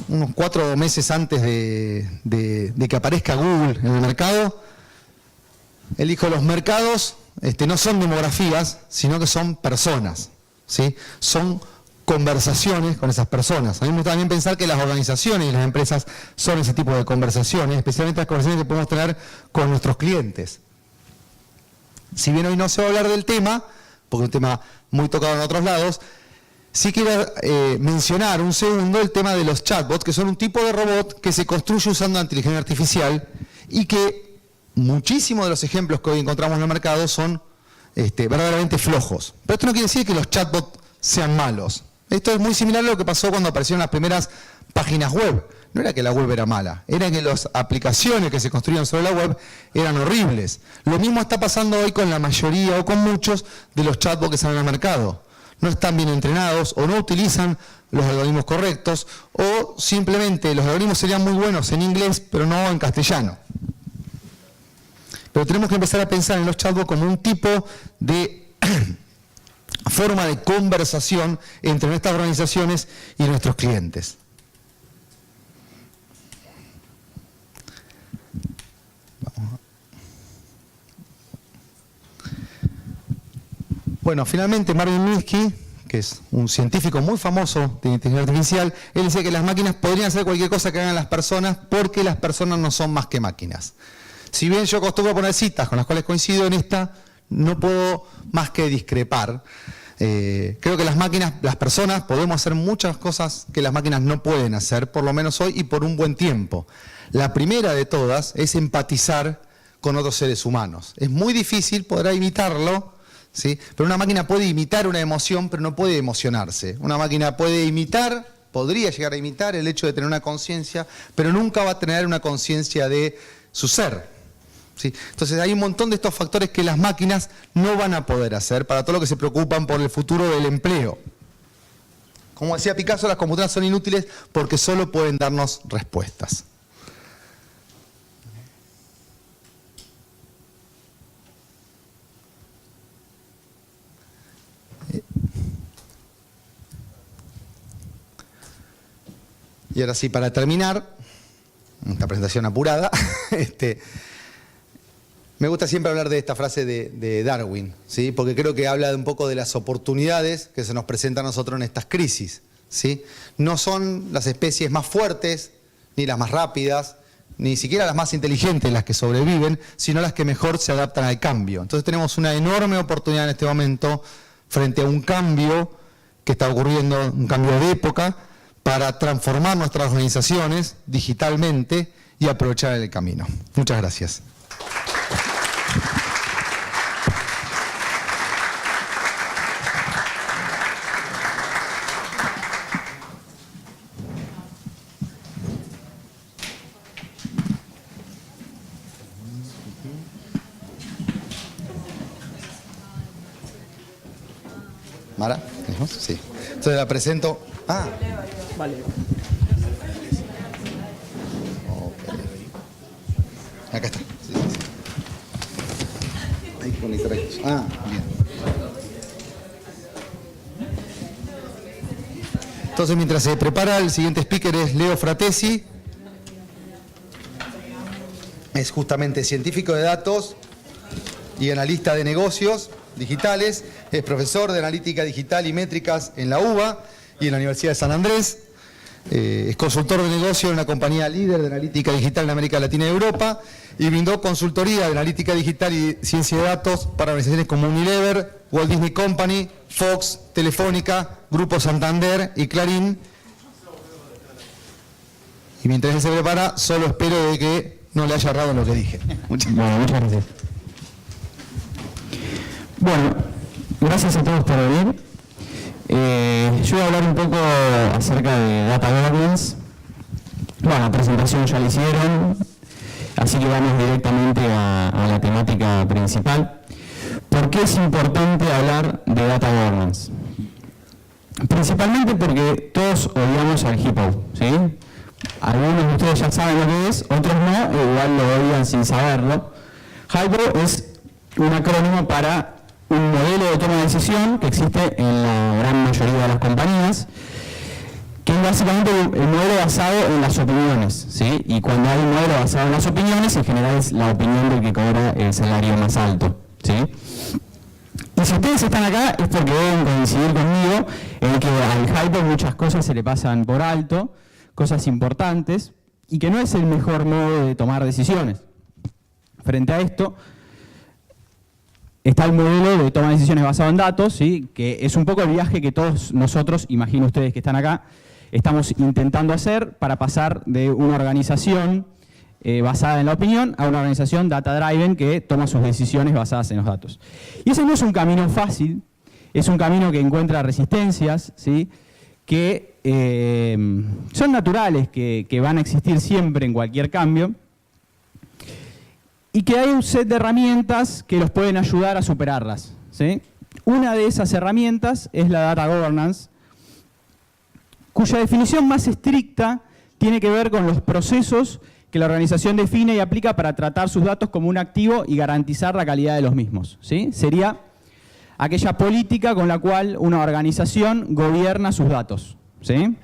unos 4 meses antes de que aparezca Google en el mercado, él dijo, los mercados no son demografías, sino que son personas, ¿sí? Son conversaciones con esas personas. A mí me gusta también pensar que las organizaciones y las empresas son ese tipo de conversaciones, especialmente las conversaciones que podemos tener con nuestros clientes. Si bien hoy no se va a hablar del tema, porque es un tema muy tocado en otros lados, sí quiero mencionar un segundo el tema de los chatbots, que son un tipo de robot que se construye usando inteligencia artificial y que muchísimos de los ejemplos que hoy encontramos en el mercado son verdaderamente flojos. Pero esto no quiere decir que los chatbots sean malos. Esto es muy similar a lo que pasó cuando aparecieron las primeras páginas web. No era que la web era mala, era que las aplicaciones que se construían sobre la web eran horribles. Lo mismo está pasando hoy con la mayoría o con muchos de los chatbots que salen al mercado. No están bien entrenados o no utilizan los algoritmos correctos o simplemente los algoritmos serían muy buenos en inglés pero no en castellano. Pero tenemos que empezar a pensar en los chatbots como un tipo de forma de conversación entre nuestras organizaciones y nuestros clientes. Bueno, finalmente Marvin Minsky, que es un científico muy famoso de inteligencia artificial, él dice que las máquinas podrían hacer cualquier cosa que hagan las personas porque las personas no son más que máquinas. Si bien yo acostumbro a poner citas con las cuales coincido, en esta no puedo más que discrepar. Creo que las máquinas, las personas, podemos hacer muchas cosas que las máquinas no pueden hacer, por lo menos hoy y por un buen tiempo. La primera de todas es empatizar con otros seres humanos. Es muy difícil, podrá imitarlo, ¿sí? Pero una máquina puede imitar una emoción, pero no puede emocionarse. Una máquina puede imitar, podría llegar a imitar el hecho de tener una conciencia, pero nunca va a tener una conciencia de su ser. ¿Sí? Entonces hay un montón de estos factores que las máquinas no van a poder hacer para todo lo que se preocupan por el futuro del empleo. Como decía Picasso, las computadoras son inútiles porque solo pueden darnos respuestas. Y ahora sí, para terminar, esta presentación apurada, me gusta siempre hablar de esta frase de Darwin, ¿sí? Porque creo que habla un poco de las oportunidades que se nos presentan a nosotros en estas crisis, ¿sí? No son las especies más fuertes, ni las más rápidas, ni siquiera las más inteligentes las que sobreviven, sino las que mejor se adaptan al cambio. Entonces tenemos una enorme oportunidad en este momento frente a un cambio que está ocurriendo, un cambio de época, para transformar nuestras organizaciones digitalmente y aprovechar el camino. Muchas gracias. ¿Mara? Sí. Entonces la presento. Ah. Vale. Okay. Acá está. Sí, sí, sí. Ahí conectar esto. Ah, bien. Entonces, mientras se prepara, el siguiente speaker es Leo Fratesi. Es justamente científico de datos y analista de negocios digitales. Es profesor de analítica digital y métricas en la UBA y en la Universidad de San Andrés. Es consultor de negocio en una compañía líder de analítica digital en América Latina y Europa y brindó consultoría de analítica digital y ciencia de datos para organizaciones como Unilever, Walt Disney Company, Fox, Telefónica, Grupo Santander y Clarín. Y mientras él se prepara, solo espero de que no le haya errado en lo que dije. Muchas gracias. Bueno, gracias a todos por venir. Yo voy a hablar un poco acerca de Data Governance. Bueno, la presentación ya la hicieron, así que vamos directamente a la temática principal. ¿Por qué es importante hablar de Data Governance? Principalmente porque todos odiamos al HIPPO, ¿sí? Algunos de ustedes ya saben lo que es, otros no, igual lo odian sin saberlo. HIPPO es un acrónimo para un modelo de toma de decisión que existe en la gran mayoría de las compañías, que es básicamente el modelo basado en las opiniones, ¿sí? Y cuando hay un modelo basado en las opiniones, en general es la opinión del que cobra el salario más alto, ¿sí? Y si ustedes están acá es porque deben coincidir conmigo en que al HIPPO muchas cosas se le pasan por alto, cosas importantes, y que no es el mejor modo de tomar decisiones. Frente a esto, está el modelo de toma de decisiones basado en datos, ¿sí? Que es un poco el viaje que todos nosotros, imagino ustedes que están acá, estamos intentando hacer para pasar de una organización basada en la opinión a una organización data-driven que toma sus decisiones basadas en los datos. Y ese no es un camino fácil, es un camino que encuentra resistencias, ¿sí? Que son naturales, que van a existir siempre en cualquier cambio, y que hay un set de herramientas que los pueden ayudar a superarlas, ¿sí? Una de esas herramientas es la Data Governance, cuya definición más estricta tiene que ver con los procesos que la organización define y aplica para tratar sus datos como un activo y garantizar la calidad de los mismos, ¿sí? Sería aquella política con la cual una organización gobierna sus datos, ¿sí?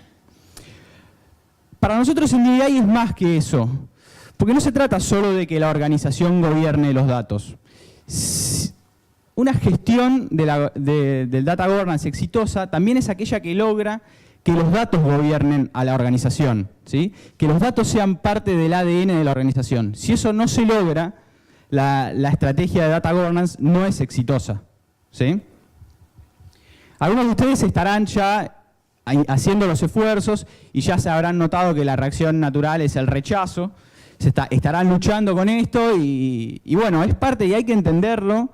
Para nosotros en DDI es más que eso. Porque no se trata solo de que la organización gobierne los datos. Una gestión del data governance exitosa también es aquella que logra que los datos gobiernen a la organización, ¿sí? Que los datos sean parte del ADN de la organización. Si eso no se logra, la estrategia de data governance no es exitosa, ¿sí? Algunos de ustedes estarán ya haciendo los esfuerzos y ya se habrán notado que la reacción natural es el rechazo. Estarán luchando con esto y bueno, es parte y hay que entenderlo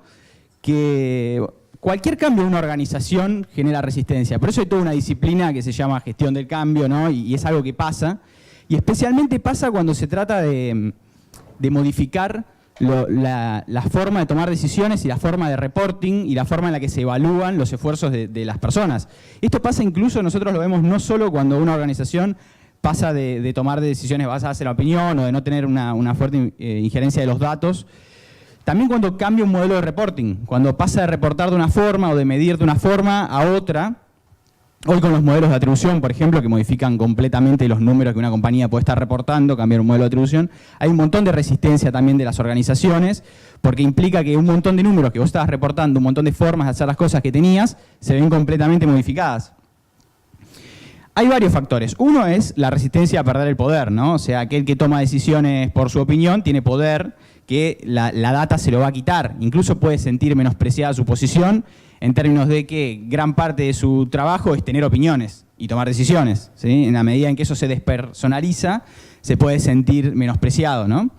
que cualquier cambio en una organización genera resistencia. Por eso hay toda una disciplina que se llama gestión del cambio, ¿no? Y es algo que pasa. Y especialmente pasa cuando se trata de modificar la forma de tomar decisiones y la forma de reporting y la forma en la que se evalúan los esfuerzos de las personas. Esto pasa incluso, nosotros lo vemos no solo cuando una organización pasa de tomar decisiones basadas en la opinión o de no tener una fuerte injerencia de los datos, también cuando cambia un modelo de reporting, cuando pasa de reportar de una forma o de medir de una forma a otra. Hoy con los modelos de atribución, por ejemplo, que modifican completamente los números que una compañía puede estar reportando, cambiar un modelo de atribución, hay un montón de resistencia también de las organizaciones, porque implica que un montón de números que vos estabas reportando, un montón de formas de hacer las cosas que tenías, se ven completamente modificadas. Hay varios factores. Uno es la resistencia a perder el poder, ¿no? O sea, aquel que toma decisiones por su opinión tiene poder que la data se lo va a quitar. Incluso puede sentir menospreciada su posición en términos de que gran parte de su trabajo es tener opiniones y tomar decisiones, ¿sí? En la medida en que eso se despersonaliza, se puede sentir menospreciado, ¿no?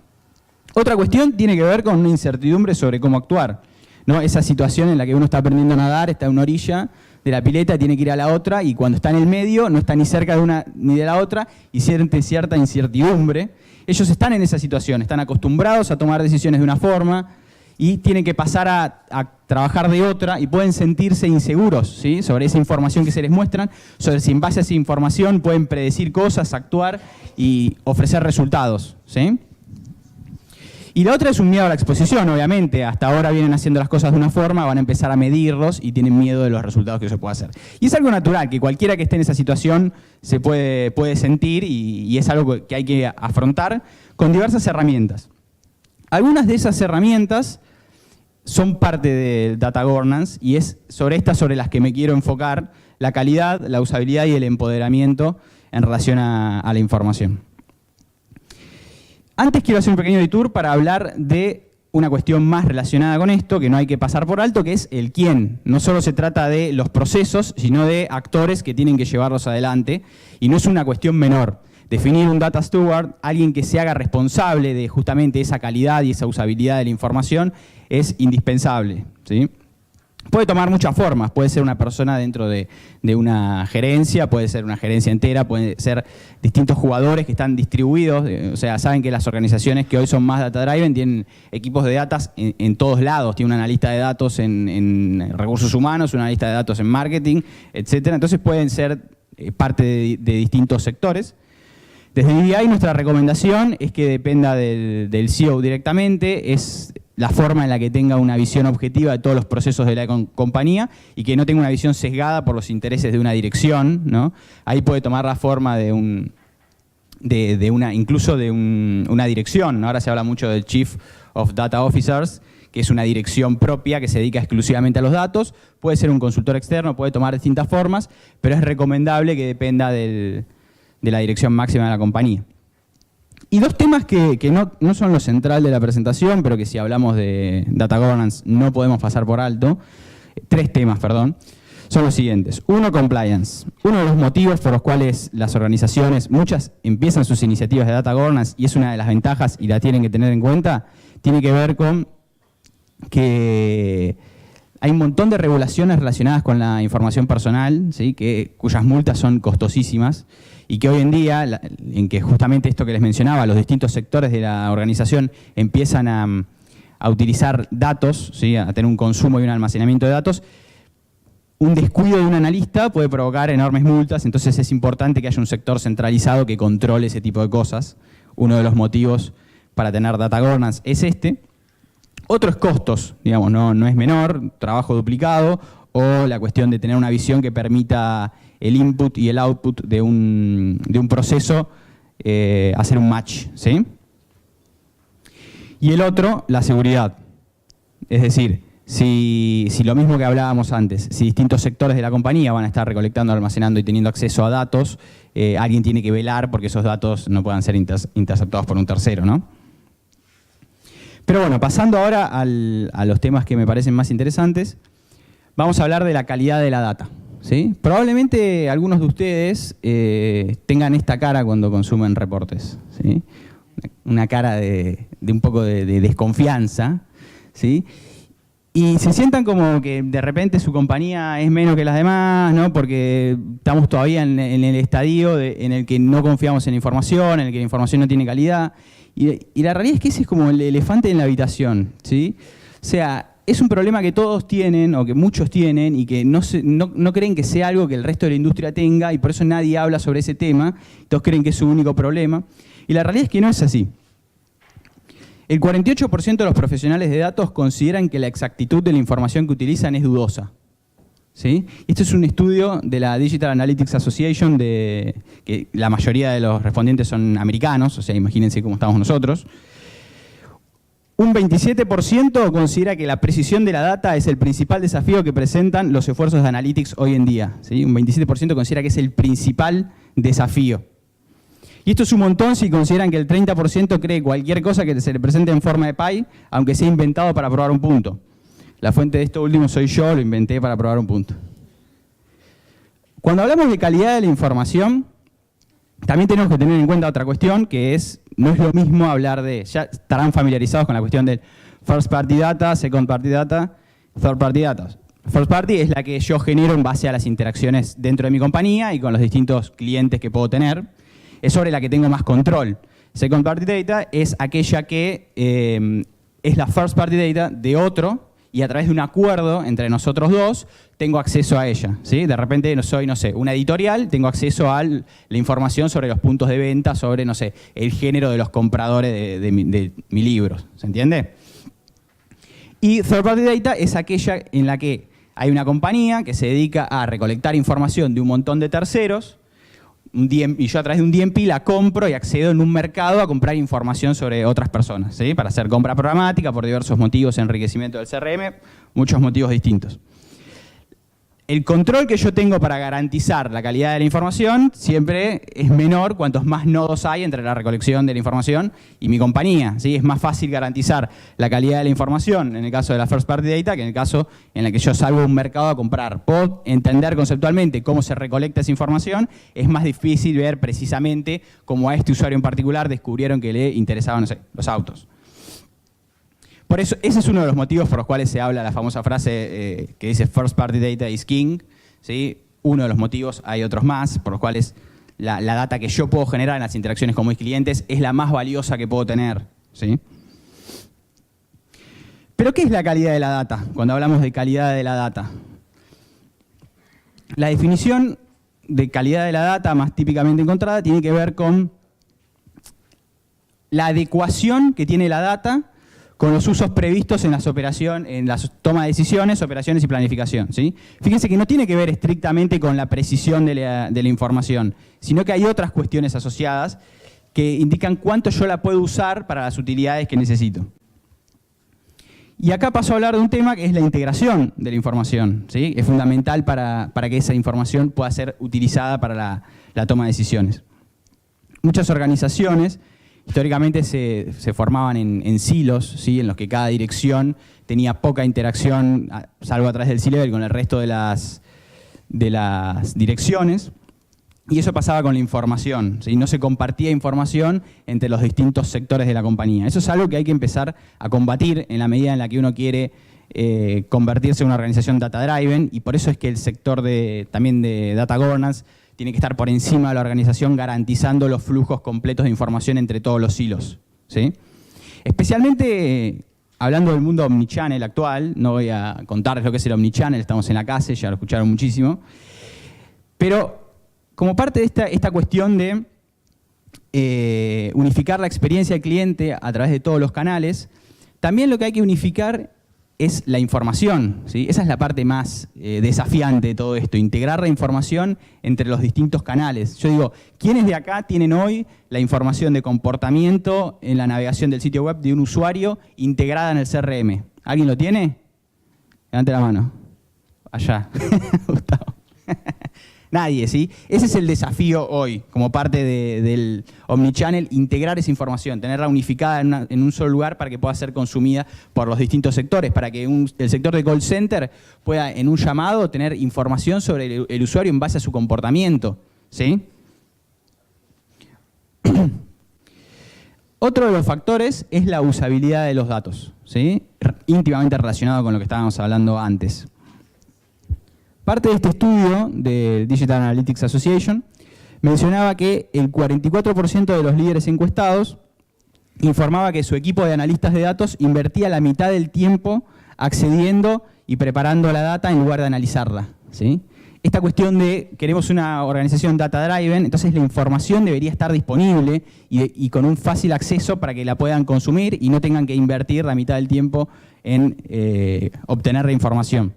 Otra cuestión tiene que ver con una incertidumbre sobre cómo actuar, ¿no? Esa situación en la que uno está aprendiendo a nadar, está en una orilla de la pileta, tiene que ir a la otra y cuando está en el medio no está ni cerca de una ni de la otra y siente cierta incertidumbre. Ellos están en esa situación, están acostumbrados a tomar decisiones de una forma y tienen que pasar a trabajar de otra y pueden sentirse inseguros, ¿sí? Sobre esa información que se les muestran, sobre si en base a esa información pueden predecir cosas, actuar y ofrecer resultados, ¿sí? Y la otra es un miedo a la exposición, obviamente. Hasta ahora vienen haciendo las cosas de una forma, van a empezar a medirlos y tienen miedo de los resultados que se puede hacer. Y es algo natural, que cualquiera que esté en esa situación se puede sentir y es algo que hay que afrontar con diversas herramientas. Algunas de esas herramientas son parte del data governance y es sobre las que me quiero enfocar, la calidad, la usabilidad y el empoderamiento en relación a la información. Antes quiero hacer un pequeño detour para hablar de una cuestión más relacionada con esto, que no hay que pasar por alto, que es el quién. No solo se trata de los procesos, sino de actores que tienen que llevarlos adelante, y no es una cuestión menor. Definir un data steward, alguien que se haga responsable de justamente esa calidad y esa usabilidad de la información, es indispensable, ¿sí? Puede tomar muchas formas, puede ser una persona dentro de una gerencia, puede ser una gerencia entera, puede ser distintos jugadores que están distribuidos, o sea, saben que las organizaciones que hoy son más data-driven tienen equipos de datos en todos lados, tienen un analista de datos en recursos humanos, un analista de datos en marketing, etcétera. Entonces pueden ser parte de distintos sectores. Desde EDI nuestra recomendación es que dependa del CEO directamente, es la forma en la que tenga una visión objetiva de todos los procesos de la compañía y que no tenga una visión sesgada por los intereses de una dirección, ¿no? Ahí puede tomar la forma de una dirección, ¿no? Ahora se habla mucho del Chief of Data Officers, que es una dirección propia que se dedica exclusivamente a los datos. Puede ser un consultor externo, puede tomar distintas formas, pero es recomendable que dependa de la dirección máxima de la compañía. Y dos temas que no son lo central de la presentación, pero que si hablamos de data governance no podemos pasar por alto. Tres temas, perdón, son los siguientes. Uno, compliance. Uno de los motivos por los cuales las organizaciones, muchas empiezan sus iniciativas de data governance, y es una de las ventajas y la tienen que tener en cuenta, tiene que ver con que hay un montón de regulaciones relacionadas con la información personal, ¿sí? Cuyas multas son costosísimas, y que hoy en día, en que justamente esto que les mencionaba, los distintos sectores de la organización empiezan a utilizar datos, ¿sí? A tener un consumo y un almacenamiento de datos, un descuido de un analista puede provocar enormes multas, entonces es importante que haya un sector centralizado que controle ese tipo de cosas. Uno de los motivos para tener data governance es este. Otro es costos, digamos, no es menor, trabajo duplicado, o la cuestión de tener una visión que permita el input y el output de un proceso hacer un match, ¿sí? Y el otro, la seguridad. Es decir, si lo mismo que hablábamos antes, si distintos sectores de la compañía van a estar recolectando, almacenando y teniendo acceso a datos, alguien tiene que velar porque esos datos no puedan ser interceptados por un tercero, ¿no? Pero bueno, pasando ahora a los temas que me parecen más interesantes, vamos a hablar de la calidad de la data, ¿sí? Probablemente algunos de ustedes tengan esta cara cuando consumen reportes, ¿sí? Una cara de un poco de desconfianza, ¿sí? Y se sientan como que de repente su compañía es menos que las demás, ¿no? Porque estamos todavía en el estadio en el que no confiamos en la información, en el que la información no tiene calidad. Y la realidad es que ese es como el elefante en la habitación, ¿sí? O sea, es un problema que todos tienen, o que muchos tienen, y que no creen que sea algo que el resto de la industria tenga, y por eso nadie habla sobre ese tema. Todos creen que es su único problema. Y la realidad es que no es así. El 48% de los profesionales de datos consideran que la exactitud de la información que utilizan es dudosa, ¿sí? Esto es un estudio de la Digital Analytics Association, que la mayoría de los respondientes son americanos, o sea, imagínense cómo estamos nosotros. Un 27% considera que la precisión de la data es el principal desafío que presentan los esfuerzos de analytics hoy en día, ¿sí? Un 27% considera que es el principal desafío. Y esto es un montón si consideran que el 30% cree cualquier cosa que se le presente en forma de pie, aunque sea inventado para probar un punto. La fuente de esto último soy yo, lo inventé para probar un punto. Cuando hablamos de calidad de la información, también tenemos que tener en cuenta otra cuestión, que es, no es lo mismo hablar de, ya estarán familiarizados con la cuestión del first party data, second party data, third party data. First party es la que yo genero en base a las interacciones dentro de mi compañía y con los distintos clientes que puedo tener. Es sobre la que tengo más control. Second party data es aquella que es la first party data de otro, y a través de un acuerdo entre nosotros dos tengo acceso a ella, ¿sí? De repente soy, no sé, una editorial, tengo acceso a la información sobre los puntos de venta, sobre, no sé, el género de los compradores de mi libro, ¿se entiende? Y third party data es aquella en la que hay una compañía que se dedica a recolectar información de un montón de terceros, y yo a través de un DMP la compro y accedo en un mercado a comprar información sobre otras personas, ¿sí? Para hacer compra programática por diversos motivos, enriquecimiento del CRM, muchos motivos distintos. El control que yo tengo para garantizar la calidad de la información siempre es menor cuantos más nodos hay entre la recolección de la información y mi compañía, ¿sí? Es más fácil garantizar la calidad de la información en el caso de la first party data que en el caso en el que yo salgo a un mercado a comprar. Puedo entender conceptualmente cómo se recolecta esa información, es más difícil ver precisamente cómo a este usuario en particular descubrieron que le interesaban, no sé, los autos. Por eso, ese es uno de los motivos por los cuales se habla la famosa frase que dice first party data is king, ¿sí? Uno de los motivos, hay otros más, por los cuales la data que yo puedo generar en las interacciones con mis clientes es la más valiosa que puedo tener, ¿sí? ¿Pero qué es la calidad de la data? Cuando hablamos de calidad de la data. La definición de calidad de la data más típicamente encontrada tiene que ver con la adecuación que tiene la data con los usos previstos en las operaciones, en la toma de decisiones, operaciones y planificación, ¿sí? Fíjense que no tiene que ver estrictamente con la precisión de la información, sino que hay otras cuestiones asociadas que indican cuánto yo la puedo usar para las utilidades que necesito. Y acá paso a hablar de un tema que es la integración de la información, ¿sí? Es fundamental para que esa información pueda ser utilizada para la toma de decisiones. Muchas organizaciones históricamente se formaban en silos, ¿sí? En los que cada dirección tenía poca interacción, salvo a través del C-Level, con el resto de las direcciones. Y eso pasaba con la información, ¿sí? No se compartía información entre los distintos sectores de la compañía. Eso es algo que hay que empezar a combatir en la medida en la que uno quiere convertirse en una organización data-driven, y por eso es que el sector también de data governance tiene que estar por encima de la organización garantizando los flujos completos de información entre todos los silos, ¿sí? Especialmente hablando del mundo omnichannel actual, no voy a contarles lo que es el omnichannel, estamos en la casa, ya lo escucharon muchísimo, pero como parte de esta cuestión de unificar la experiencia del cliente a través de todos los canales, también lo que hay que unificar es la información, ¿sí? Esa es la parte más desafiante de todo esto, integrar la información entre los distintos canales. Yo digo, ¿quiénes de acá tienen hoy la información de comportamiento en la navegación del sitio web de un usuario integrada en el CRM? ¿Alguien lo tiene? Levante la mano. Allá. Gustavo. nadie, ¿sí? Ese es el desafío hoy, como parte del Omnichannel, integrar esa información, tenerla unificada en un solo lugar para que pueda ser consumida por los distintos sectores, para que el sector de call center pueda, en un llamado, tener información sobre el usuario en base a su comportamiento, ¿sí? Otro de los factores es la usabilidad de los datos, ¿sí? Íntimamente relacionado con lo que estábamos hablando antes. Parte de este estudio de Digital Analytics Association mencionaba que el 44% de los líderes encuestados informaba que su equipo de analistas de datos invertía la mitad del tiempo accediendo y preparando la data en lugar de analizarla, ¿sí? Esta cuestión de queremos una organización data-driven, entonces la información debería estar disponible y con un fácil acceso para que la puedan consumir y no tengan que invertir la mitad del tiempo en obtener la información.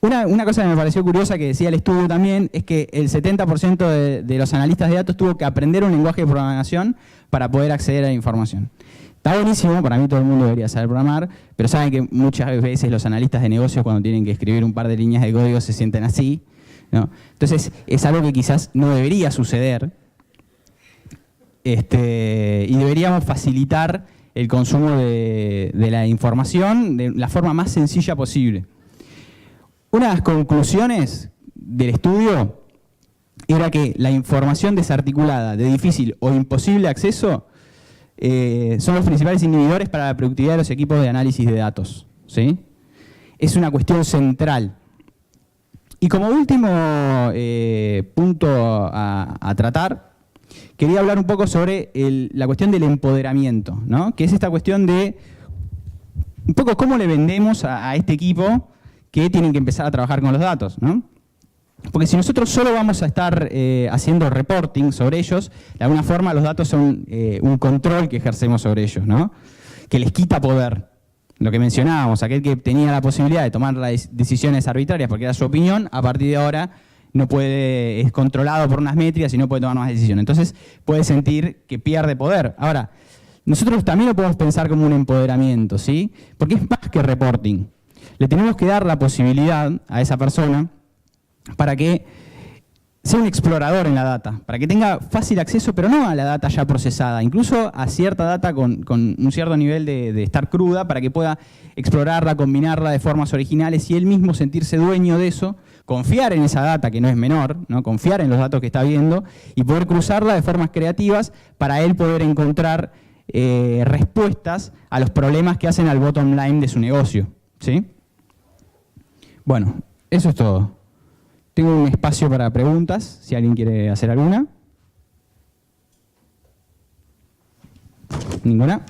Una cosa que me pareció curiosa que decía el estudio también es que el 70% de los analistas de datos tuvo que aprender un lenguaje de programación para poder acceder a la información. Está buenísimo, para mí todo el mundo debería saber programar, pero saben que muchas veces los analistas de negocios cuando tienen que escribir un par de líneas de código se sienten así, ¿no? Entonces es algo que quizás no debería suceder y deberíamos facilitar el consumo de la información de la forma más sencilla posible. Una de las conclusiones del estudio era que la información desarticulada, de difícil o imposible acceso, son los principales inhibidores para la productividad de los equipos de análisis de datos, ¿sí? Es una cuestión central. Y como último punto a tratar, quería hablar un poco sobre la cuestión del empoderamiento, ¿no? Que es esta cuestión de un poco cómo le vendemos a este equipo que tienen que empezar a trabajar con los datos, ¿no? Porque si nosotros solo vamos a estar haciendo reporting sobre ellos, de alguna forma los datos son un control que ejercemos sobre ellos, ¿no? Que les quita poder. Lo que mencionábamos, aquel que tenía la posibilidad de tomar las decisiones arbitrarias porque era su opinión, a partir de ahora no puede, es controlado por unas métricas y no puede tomar más decisiones. Entonces puede sentir que pierde poder. Ahora, nosotros también lo podemos pensar como un empoderamiento, ¿sí? Porque es más que reporting. Le tenemos que dar la posibilidad a esa persona para que sea un explorador en la data, para que tenga fácil acceso, pero no a la data ya procesada, incluso a cierta data con un cierto nivel de estar cruda, para que pueda explorarla, combinarla de formas originales y él mismo sentirse dueño de eso, confiar en esa data, que no es menor, ¿no? Confiar en los datos que está viendo y poder cruzarla de formas creativas para él poder encontrar respuestas a los problemas que hacen al bottom line de su negocio, ¿sí? Bueno, eso es todo. Tengo un espacio para preguntas, si alguien quiere hacer alguna. ¿Ninguna?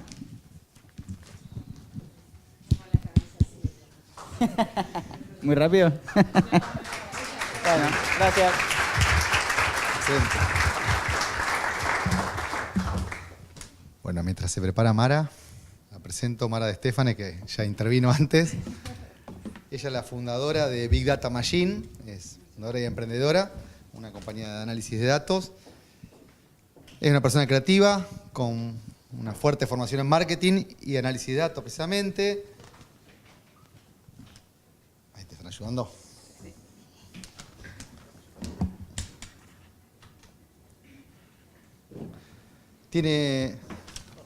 ¿Muy rápido? Bueno, gracias. Excelente. Bueno, mientras se prepara Mara, la presento, Mara de Stefane, que ya intervino antes. Ella es la fundadora de Big Data Machine, es fundadora y emprendedora, una compañía de análisis de datos. Es una persona creativa, con una fuerte formación en marketing y análisis de datos precisamente. Ahí te están ayudando. Sí. Tiene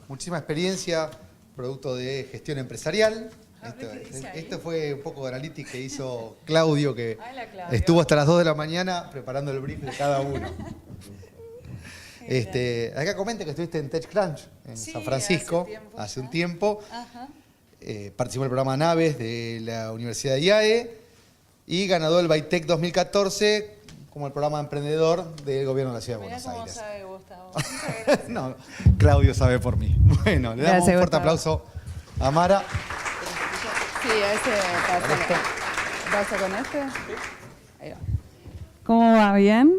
muchísima experiencia, producto de gestión empresarial. Esto fue un poco de analytics que hizo Claudio, que estuvo hasta las 2 de la mañana preparando el brief de cada uno. Acá comente que estuviste en TechCrunch, en San Francisco, hace un tiempo. Participó en el programa Naves de la Universidad de IAE y ganador del Bytech 2014 como el programa emprendedor del gobierno de la Ciudad de Buenos Aires. Sabe, Gustavo. No, Claudio sabe por mí. Bueno, le damos un fuerte aplauso a Mara. Sí, a ese pasa. ¿Pasa con este? Ahí va. ¿Cómo va? ¿Bien?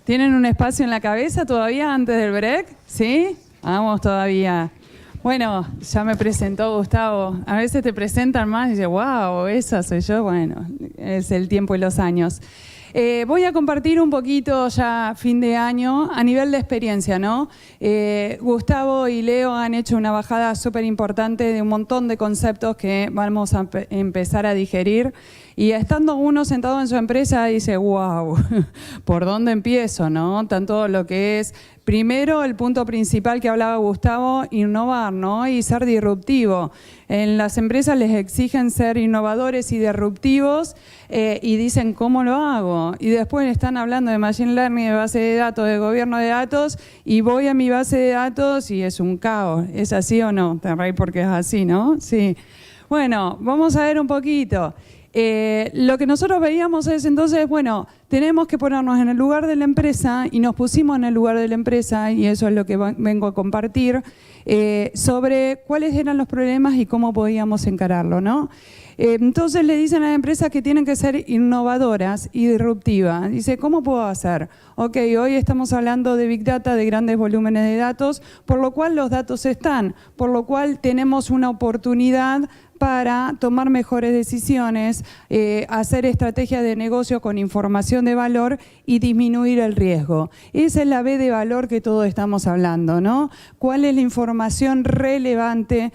¿Tienen un espacio en la cabeza todavía antes del break? ¿Sí? Vamos todavía. Bueno, ya me presentó Gustavo. A veces te presentan más y dices, wow, esa soy yo. Bueno, es el tiempo y los años. Voy a compartir un poquito ya fin de año a nivel de experiencia, ¿no? Gustavo y Leo han hecho una bajada súper importante de un montón de conceptos que vamos a empezar a digerir. Y estando uno sentado en su empresa dice, wow, ¿por dónde empiezo, no? Tanto lo que es, primero el punto principal que hablaba Gustavo, innovar, ¿no? Y ser disruptivo. En las empresas les exigen ser innovadores y disruptivos y dicen, ¿cómo lo hago? Y después están hablando de Machine Learning, de base de datos, de gobierno de datos, y voy a mi base de datos y es un caos. ¿Es así o no? Te reí porque es así, ¿no? Sí. Bueno, vamos a ver un poquito. Lo que nosotros veíamos es entonces, bueno, tenemos que ponernos en el lugar de la empresa y nos pusimos en el lugar de la empresa y eso es lo que vengo a compartir sobre cuáles eran los problemas y cómo podíamos encararlo, ¿no? Entonces le dicen a la empresa que tienen que ser innovadoras y disruptivas. Dice, ¿cómo puedo hacer? Ok, hoy estamos hablando de Big Data, de grandes volúmenes de datos, por lo cual los datos están, por lo cual tenemos una oportunidad para tomar mejores decisiones, hacer estrategias de negocio con información de valor y disminuir el riesgo. Esa es la B de valor que todos estamos hablando, ¿no? ¿Cuál es la información relevante?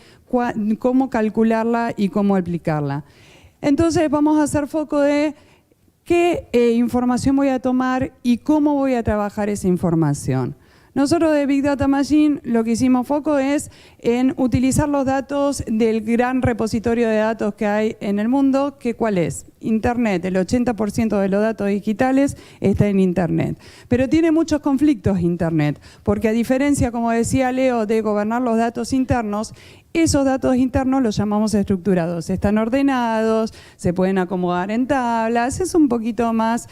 Cómo calcularla y cómo aplicarla. Entonces vamos a hacer foco de qué información voy a tomar y cómo voy a trabajar esa información. Nosotros de Big Data Machine lo que hicimos foco es en utilizar los datos del gran repositorio de datos que hay en el mundo, que ¿cuál es? Internet. El 80% de los datos digitales está en Internet. Pero tiene muchos conflictos Internet, porque a diferencia, como decía Leo, de gobernar los datos internos, esos datos internos los llamamos estructurados. Están ordenados, se pueden acomodar en tablas, es un poquito más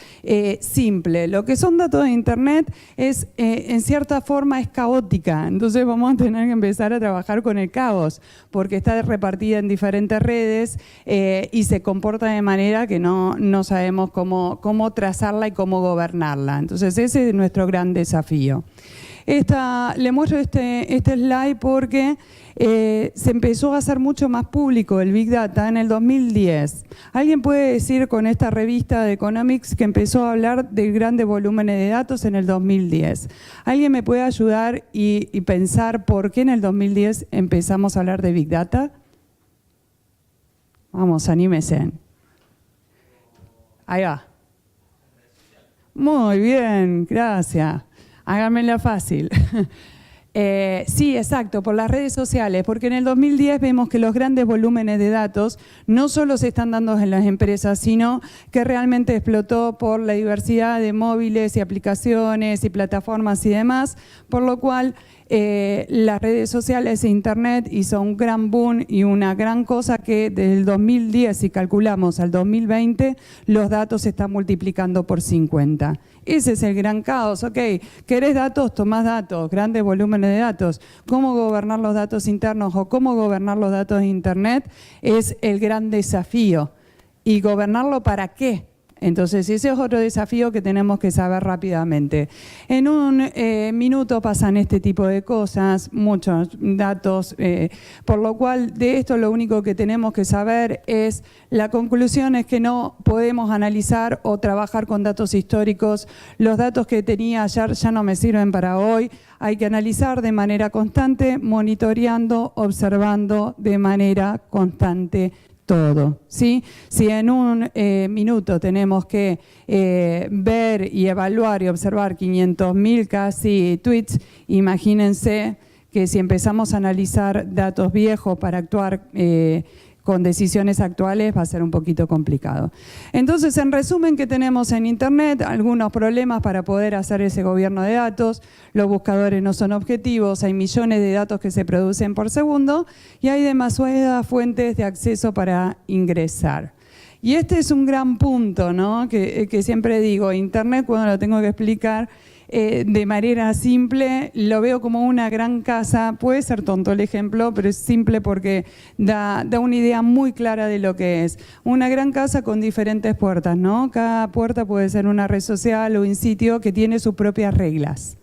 simple. Lo que son datos de Internet es, en cierta forma, es caótica. Entonces vamos a tener que empezar a trabajar con el caos, porque está repartida en diferentes redes y se comporta de manera que no sabemos cómo trazarla y cómo gobernarla. Entonces ese es nuestro gran desafío. Le muestro este slide porque se empezó a hacer mucho más público el Big Data en el 2010. ¿Alguien puede decir con esta revista de Economics que empezó a hablar de grandes volúmenes de datos en el 2010? ¿Alguien me puede ayudar y pensar por qué en el 2010 empezamos a hablar de Big Data? Vamos, anímese. Ahí va. Muy bien, gracias. Háganmela fácil. Sí, exacto, por las redes sociales, porque en el 2010 vemos que los grandes volúmenes de datos no solo se están dando en las empresas, sino que realmente explotó por la diversidad de móviles y aplicaciones y plataformas y demás, por lo cual las redes sociales e Internet hizo un gran boom y una gran cosa que desde el 2010, si calculamos al 2020, los datos se están multiplicando por 50. Ese es el gran caos. Ok, ¿querés datos? Tomás datos, grandes volúmenes de datos. ¿Cómo gobernar los datos internos o cómo gobernar los datos de Internet? Es el gran desafío. ¿Y gobernarlo para qué? Entonces, ese es otro desafío que tenemos que saber rápidamente. En un minuto pasan este tipo de cosas, muchos datos, por lo cual de esto lo único que tenemos que saber es, la conclusión es que no podemos analizar o trabajar con datos históricos. Los datos que tenía ayer ya no me sirven para hoy. Hay que analizar de manera constante, monitoreando, observando de manera constante todo, ¿sí? Si en un minuto tenemos que ver y evaluar y observar 500.000 casi tweets, imagínense que si empezamos a analizar datos viejos para actuar con decisiones actuales va a ser un poquito complicado. Entonces, en resumen, ¿qué tenemos en Internet? Algunos problemas para poder hacer ese gobierno de datos. Los buscadores no son objetivos, hay millones de datos que se producen por segundo y hay demasiadas fuentes de acceso para ingresar. Y este es un gran punto, ¿no? que siempre digo, Internet cuando lo tengo que explicar de manera simple, lo veo como una gran casa. Puede ser tonto el ejemplo, pero es simple porque da una idea muy clara de lo que es. Una gran casa con diferentes puertas, ¿no? Cada puerta puede ser una red social o un sitio que tiene sus propias reglas.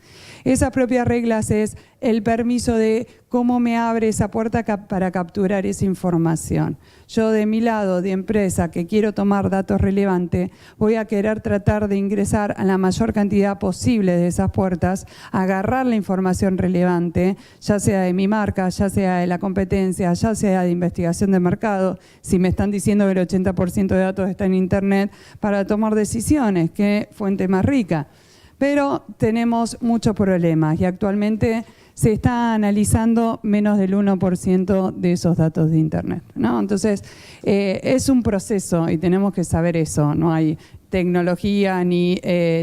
Esas propias reglas es el permiso de cómo me abre esa puerta para capturar esa información. Yo de mi lado, de empresa, que quiero tomar datos relevantes, voy a querer tratar de ingresar a la mayor cantidad posible de esas puertas, agarrar la información relevante, ya sea de mi marca, ya sea de la competencia, ya sea de investigación de mercado, si me están diciendo que el 80% de datos está en Internet, para tomar decisiones, qué fuente más rica. Pero tenemos muchos problemas y actualmente se está analizando menos del 1% de esos datos de Internet, ¿no? Entonces, es un proceso y tenemos que saber eso. No hay tecnología, ni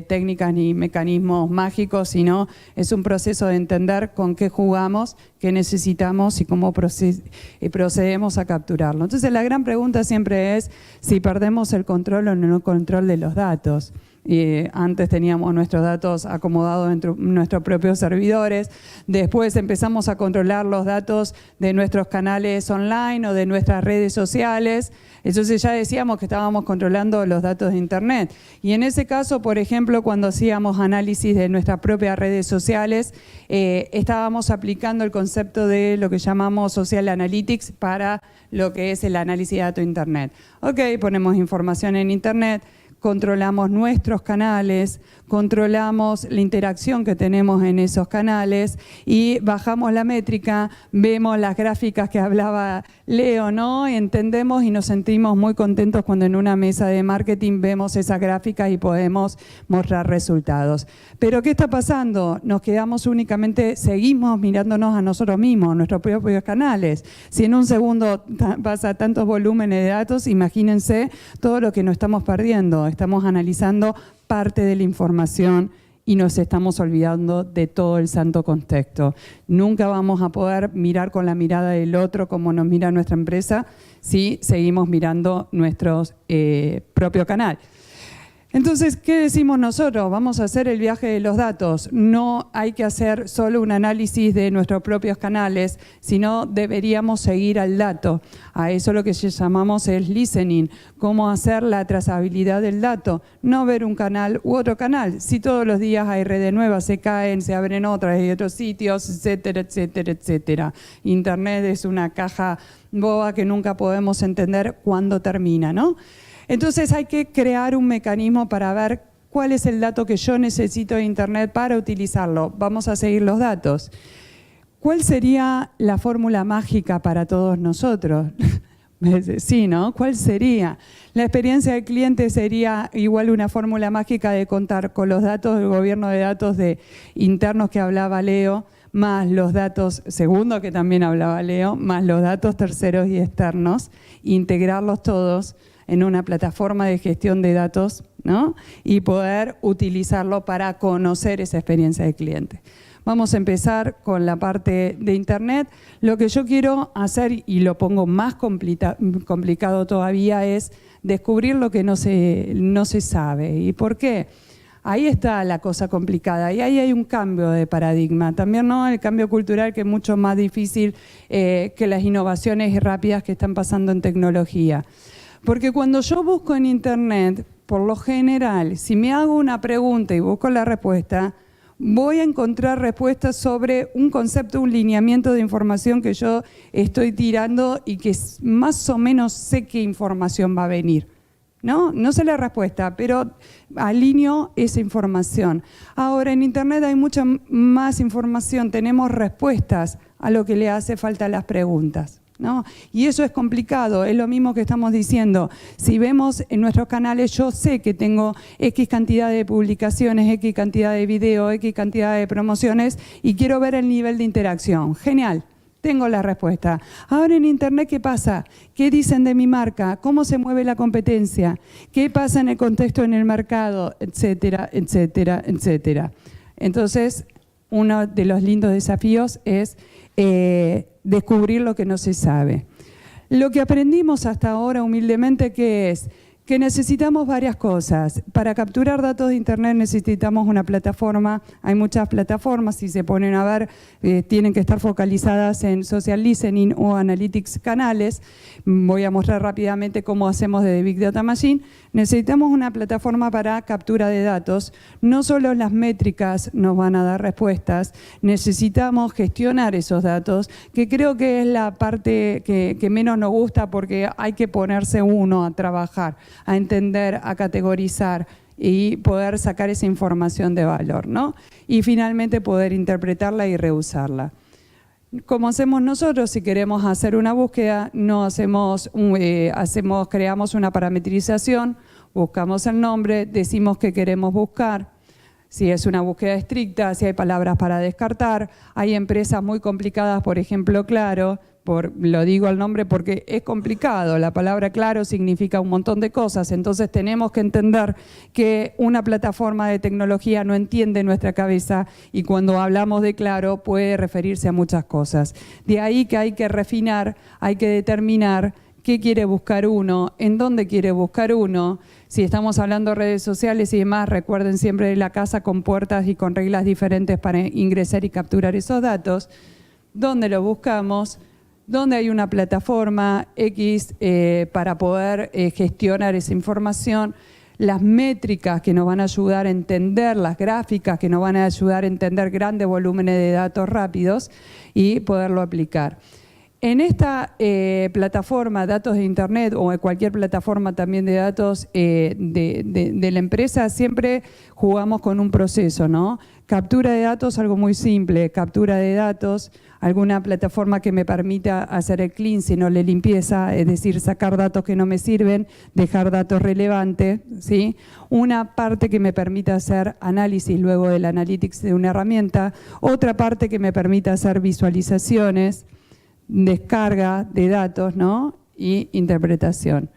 técnicas, ni mecanismos mágicos, sino es un proceso de entender con qué jugamos, qué necesitamos y cómo procedemos a capturarlo. Entonces, la gran pregunta siempre es si perdemos el control o no control de los datos. Antes teníamos nuestros datos acomodados en nuestros propios servidores, después empezamos a controlar los datos de nuestros canales online o de nuestras redes sociales, entonces ya decíamos que estábamos controlando los datos de Internet. Y en ese caso, por ejemplo, cuando hacíamos análisis de nuestras propias redes sociales, estábamos aplicando el concepto de lo que llamamos Social Analytics para lo que es el análisis de datos de Internet. Ok, ponemos información en Internet, controlamos nuestros canales, controlamos la interacción que tenemos en esos canales y bajamos la métrica, vemos las gráficas que hablaba Leo, ¿no? Entendemos y nos sentimos muy contentos cuando en una mesa de marketing vemos esas gráficas y podemos mostrar resultados. Pero ¿qué está pasando? Nos quedamos únicamente, seguimos mirándonos a nosotros mismos, nuestros propios canales. Si en un segundo pasa tantos volúmenes de datos, imagínense todo lo que nos estamos perdiendo. Estamos analizando parte de la información y nos estamos olvidando de todo el santo contexto. Nunca vamos a poder mirar con la mirada del otro como nos mira nuestra empresa si seguimos mirando nuestro propio canal. Entonces, ¿qué decimos nosotros? Vamos a hacer el viaje de los datos. No hay que hacer solo un análisis de nuestros propios canales, sino deberíamos seguir al dato. A eso lo que llamamos es listening, cómo hacer la trazabilidad del dato. No ver un canal u otro canal. Si todos los días hay redes nuevas, se caen, se abren otras y otros sitios, etcétera, etcétera, etcétera. Internet es una caja boba que nunca podemos entender cuándo termina, ¿no? Entonces hay que crear un mecanismo para ver cuál es el dato que yo necesito de Internet para utilizarlo. Vamos a seguir los datos. ¿Cuál sería la fórmula mágica para todos nosotros? Sí, ¿no? ¿Cuál sería? La experiencia del cliente sería igual una fórmula mágica de contar con los datos del gobierno de datos internos que hablaba Leo, más los datos, segundo que también hablaba Leo, más los datos terceros y externos, integrarlos todos en una plataforma de gestión de datos, ¿no? Y poder utilizarlo para conocer esa experiencia del cliente. Vamos a empezar con la parte de Internet. Lo que yo quiero hacer, y lo pongo más complicado todavía, es descubrir lo que no se sabe. ¿Y por qué? Ahí está la cosa complicada y ahí hay un cambio de paradigma. También, ¿no?, el cambio cultural, que es mucho más difícil que las innovaciones rápidas que están pasando en tecnología. Porque cuando yo busco en Internet, por lo general, si me hago una pregunta y busco la respuesta, voy a encontrar respuestas sobre un concepto, un lineamiento de información que yo estoy tirando y que más o menos sé qué información va a venir. No sé la respuesta, pero alineo esa información. Ahora, en Internet hay mucha más información, tenemos respuestas a lo que le hace falta a las preguntas, ¿no? Y eso es complicado, es lo mismo que estamos diciendo. Si vemos en nuestros canales, yo sé que tengo X cantidad de publicaciones, X cantidad de videos, X cantidad de promociones y quiero ver el nivel de interacción. Genial, tengo la respuesta. Ahora en Internet, ¿qué pasa? ¿Qué dicen de mi marca? ¿Cómo se mueve la competencia? ¿Qué pasa en el contexto en el mercado? Etcétera, etcétera, etcétera. Entonces, uno de los lindos desafíos es descubrir lo que no se sabe. Lo que aprendimos hasta ahora humildemente, ¿qué es? que necesitamos varias cosas. Para capturar datos de Internet necesitamos una plataforma. Hay muchas plataformas, si se ponen a ver, tienen que estar focalizadas en social listening o analytics canales. Voy a mostrar rápidamente cómo hacemos desde Big Data Machine. Necesitamos una plataforma para captura de datos. No solo las métricas nos van a dar respuestas, necesitamos gestionar esos datos, que creo que es la parte que menos nos gusta, porque hay que ponerse uno a trabajar, a entender, a categorizar y poder sacar esa información de valor, ¿no? Y finalmente poder interpretarla y reusarla. Como hacemos nosotros, si queremos hacer una búsqueda, creamos una parametrización, buscamos el nombre, decimos que queremos buscar. Si es una búsqueda estricta, si hay palabras para descartar, hay empresas muy complicadas, por ejemplo, Claro. Lo digo el nombre porque es complicado, la palabra Claro significa un montón de cosas, entonces tenemos que entender que una plataforma de tecnología no entiende nuestra cabeza y cuando hablamos de Claro puede referirse a muchas cosas. De ahí que hay que refinar, hay que determinar qué quiere buscar uno, en dónde quiere buscar uno. Si estamos hablando de redes sociales y demás, recuerden siempre de la casa con puertas y con reglas diferentes para ingresar y capturar esos datos. ¿Dónde lo buscamos? Donde hay una plataforma X para poder gestionar esa información, las métricas que nos van a ayudar a entender, las gráficas que nos van a ayudar a entender grandes volúmenes de datos rápidos y poderlo aplicar. En esta plataforma, datos de Internet o en cualquier plataforma también de datos de la empresa, siempre jugamos con un proceso, ¿no? Captura de datos, algo muy simple, captura de datos, alguna plataforma que me permita hacer el cleansing o la limpieza, es decir, sacar datos que no me sirven, dejar datos relevantes, ¿sí? Una parte que me permita hacer análisis luego del analytics de una herramienta, otra parte que me permita hacer visualizaciones, descarga de datos, ¿no? Y interpretación.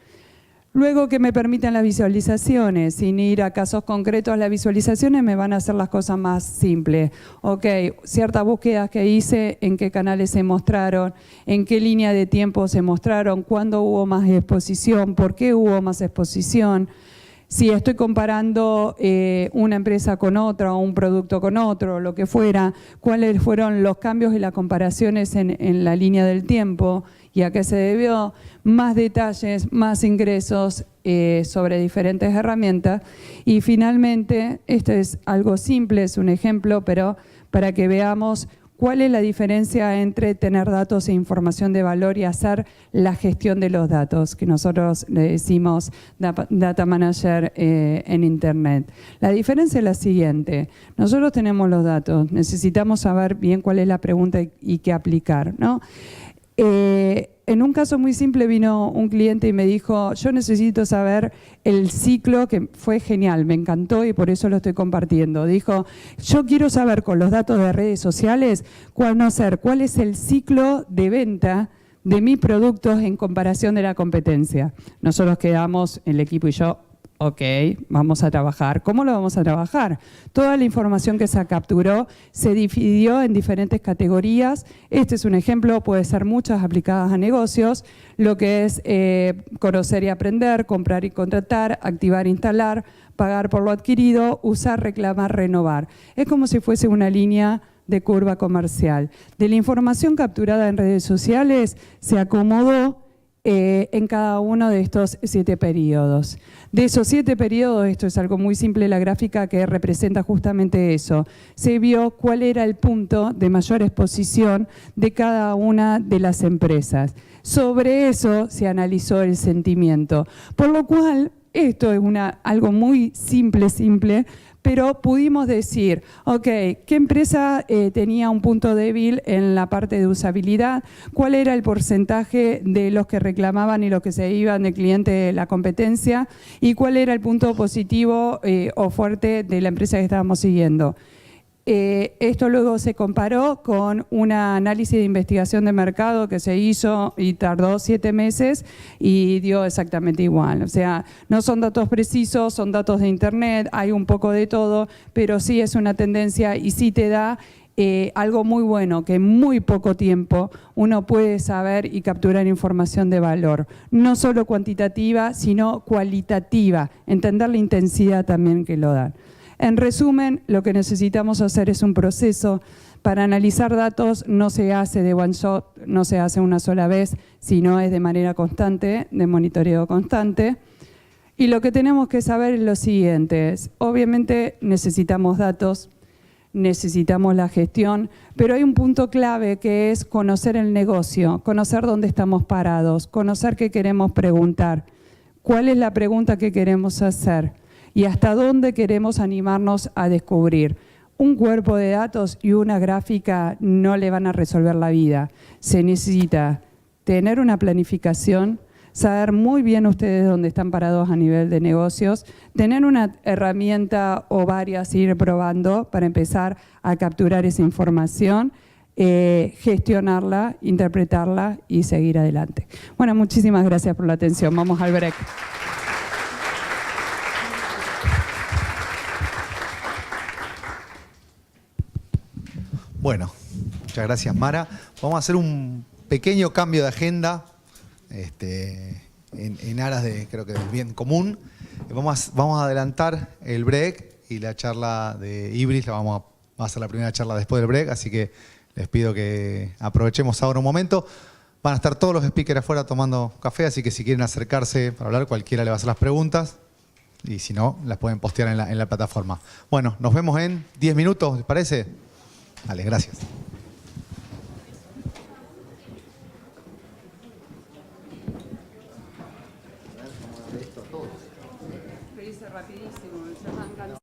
Luego que me permitan las visualizaciones, sin ir a casos concretos, las visualizaciones me van a hacer las cosas más simples. Ok, ciertas búsquedas que hice, en qué canales se mostraron, en qué línea de tiempo se mostraron, cuándo hubo más exposición, por qué hubo más exposición. Si estoy comparando una empresa con otra o un producto con otro, lo que fuera, cuáles fueron los cambios y las comparaciones en la línea del tiempo y a qué se debió, más detalles, más ingresos sobre diferentes herramientas. Y finalmente, esto es algo simple, es un ejemplo, pero para que veamos ¿cuál es la diferencia entre tener datos e información de valor y hacer la gestión de los datos, que nosotros le decimos Data Manager en Internet? La diferencia es la siguiente. Nosotros tenemos los datos, necesitamos saber bien cuál es la pregunta y qué aplicar, ¿no? En un caso muy simple vino un cliente y me dijo, yo necesito saber el ciclo, que fue genial, me encantó y por eso lo estoy compartiendo. Dijo, yo quiero saber con los datos de redes sociales cuál es el ciclo de venta de mis productos en comparación de la competencia. Nosotros quedamos, el equipo y yo, ok, vamos a trabajar. ¿Cómo lo vamos a trabajar? Toda la información que se capturó se dividió en diferentes categorías. Este es un ejemplo, puede ser muchas aplicadas a negocios, lo que es conocer y aprender, comprar y contratar, activar e instalar, pagar por lo adquirido, usar, reclamar, renovar. Es como si fuese una línea de curva comercial. De la información capturada en redes sociales se acomodó en cada uno de estos 7 periodos. De esos 7 periodos, esto es algo muy simple, la gráfica que representa justamente eso, se vio cuál era el punto de mayor exposición de cada una de las empresas. Sobre eso se analizó el sentimiento, por lo cual esto es algo muy simple, pero pudimos decir, ok, ¿qué empresa tenía un punto débil en la parte de usabilidad? ¿Cuál era el porcentaje de los que reclamaban y los que se iban del cliente de la competencia? ¿Y cuál era el punto positivo o fuerte de la empresa que estábamos siguiendo? Esto luego se comparó con un análisis de investigación de mercado que se hizo y tardó 7 meses y dio exactamente igual. O sea, no son datos precisos, son datos de Internet, hay un poco de todo, pero sí es una tendencia y sí te da algo muy bueno, que en muy poco tiempo uno puede saber y capturar información de valor, no solo cuantitativa, sino cualitativa, entender la intensidad también que lo dan. En resumen, lo que necesitamos hacer es un proceso. Para analizar datos no se hace de one shot, no se hace una sola vez, sino es de manera constante, de monitoreo constante. Y lo que tenemos que saber es lo siguiente, obviamente necesitamos datos, necesitamos la gestión, pero hay un punto clave que es conocer el negocio, conocer dónde estamos parados, conocer qué queremos preguntar, cuál es la pregunta que queremos hacer y hasta dónde queremos animarnos a descubrir. Un cuerpo de datos y una gráfica no le van a resolver la vida. Se necesita tener una planificación, saber muy bien ustedes dónde están parados a nivel de negocios, tener una herramienta o varias, ir probando para empezar a capturar esa información, gestionarla, interpretarla y seguir adelante. Bueno, muchísimas gracias por la atención. Vamos al break. Bueno, muchas gracias, Mara. Vamos a hacer un pequeño cambio de agenda en aras de, creo que del bien común. Vamos a adelantar el break y la charla de Ibris, va a ser la primera charla después del break, así que les pido que aprovechemos ahora un momento. Van a estar todos los speakers afuera tomando café, así que si quieren acercarse para hablar, cualquiera le va a hacer las preguntas. Y si no, las pueden postear en la plataforma. Bueno, nos vemos en 10 minutos, ¿les parece? Vale, gracias. Lo hice rapidísimo,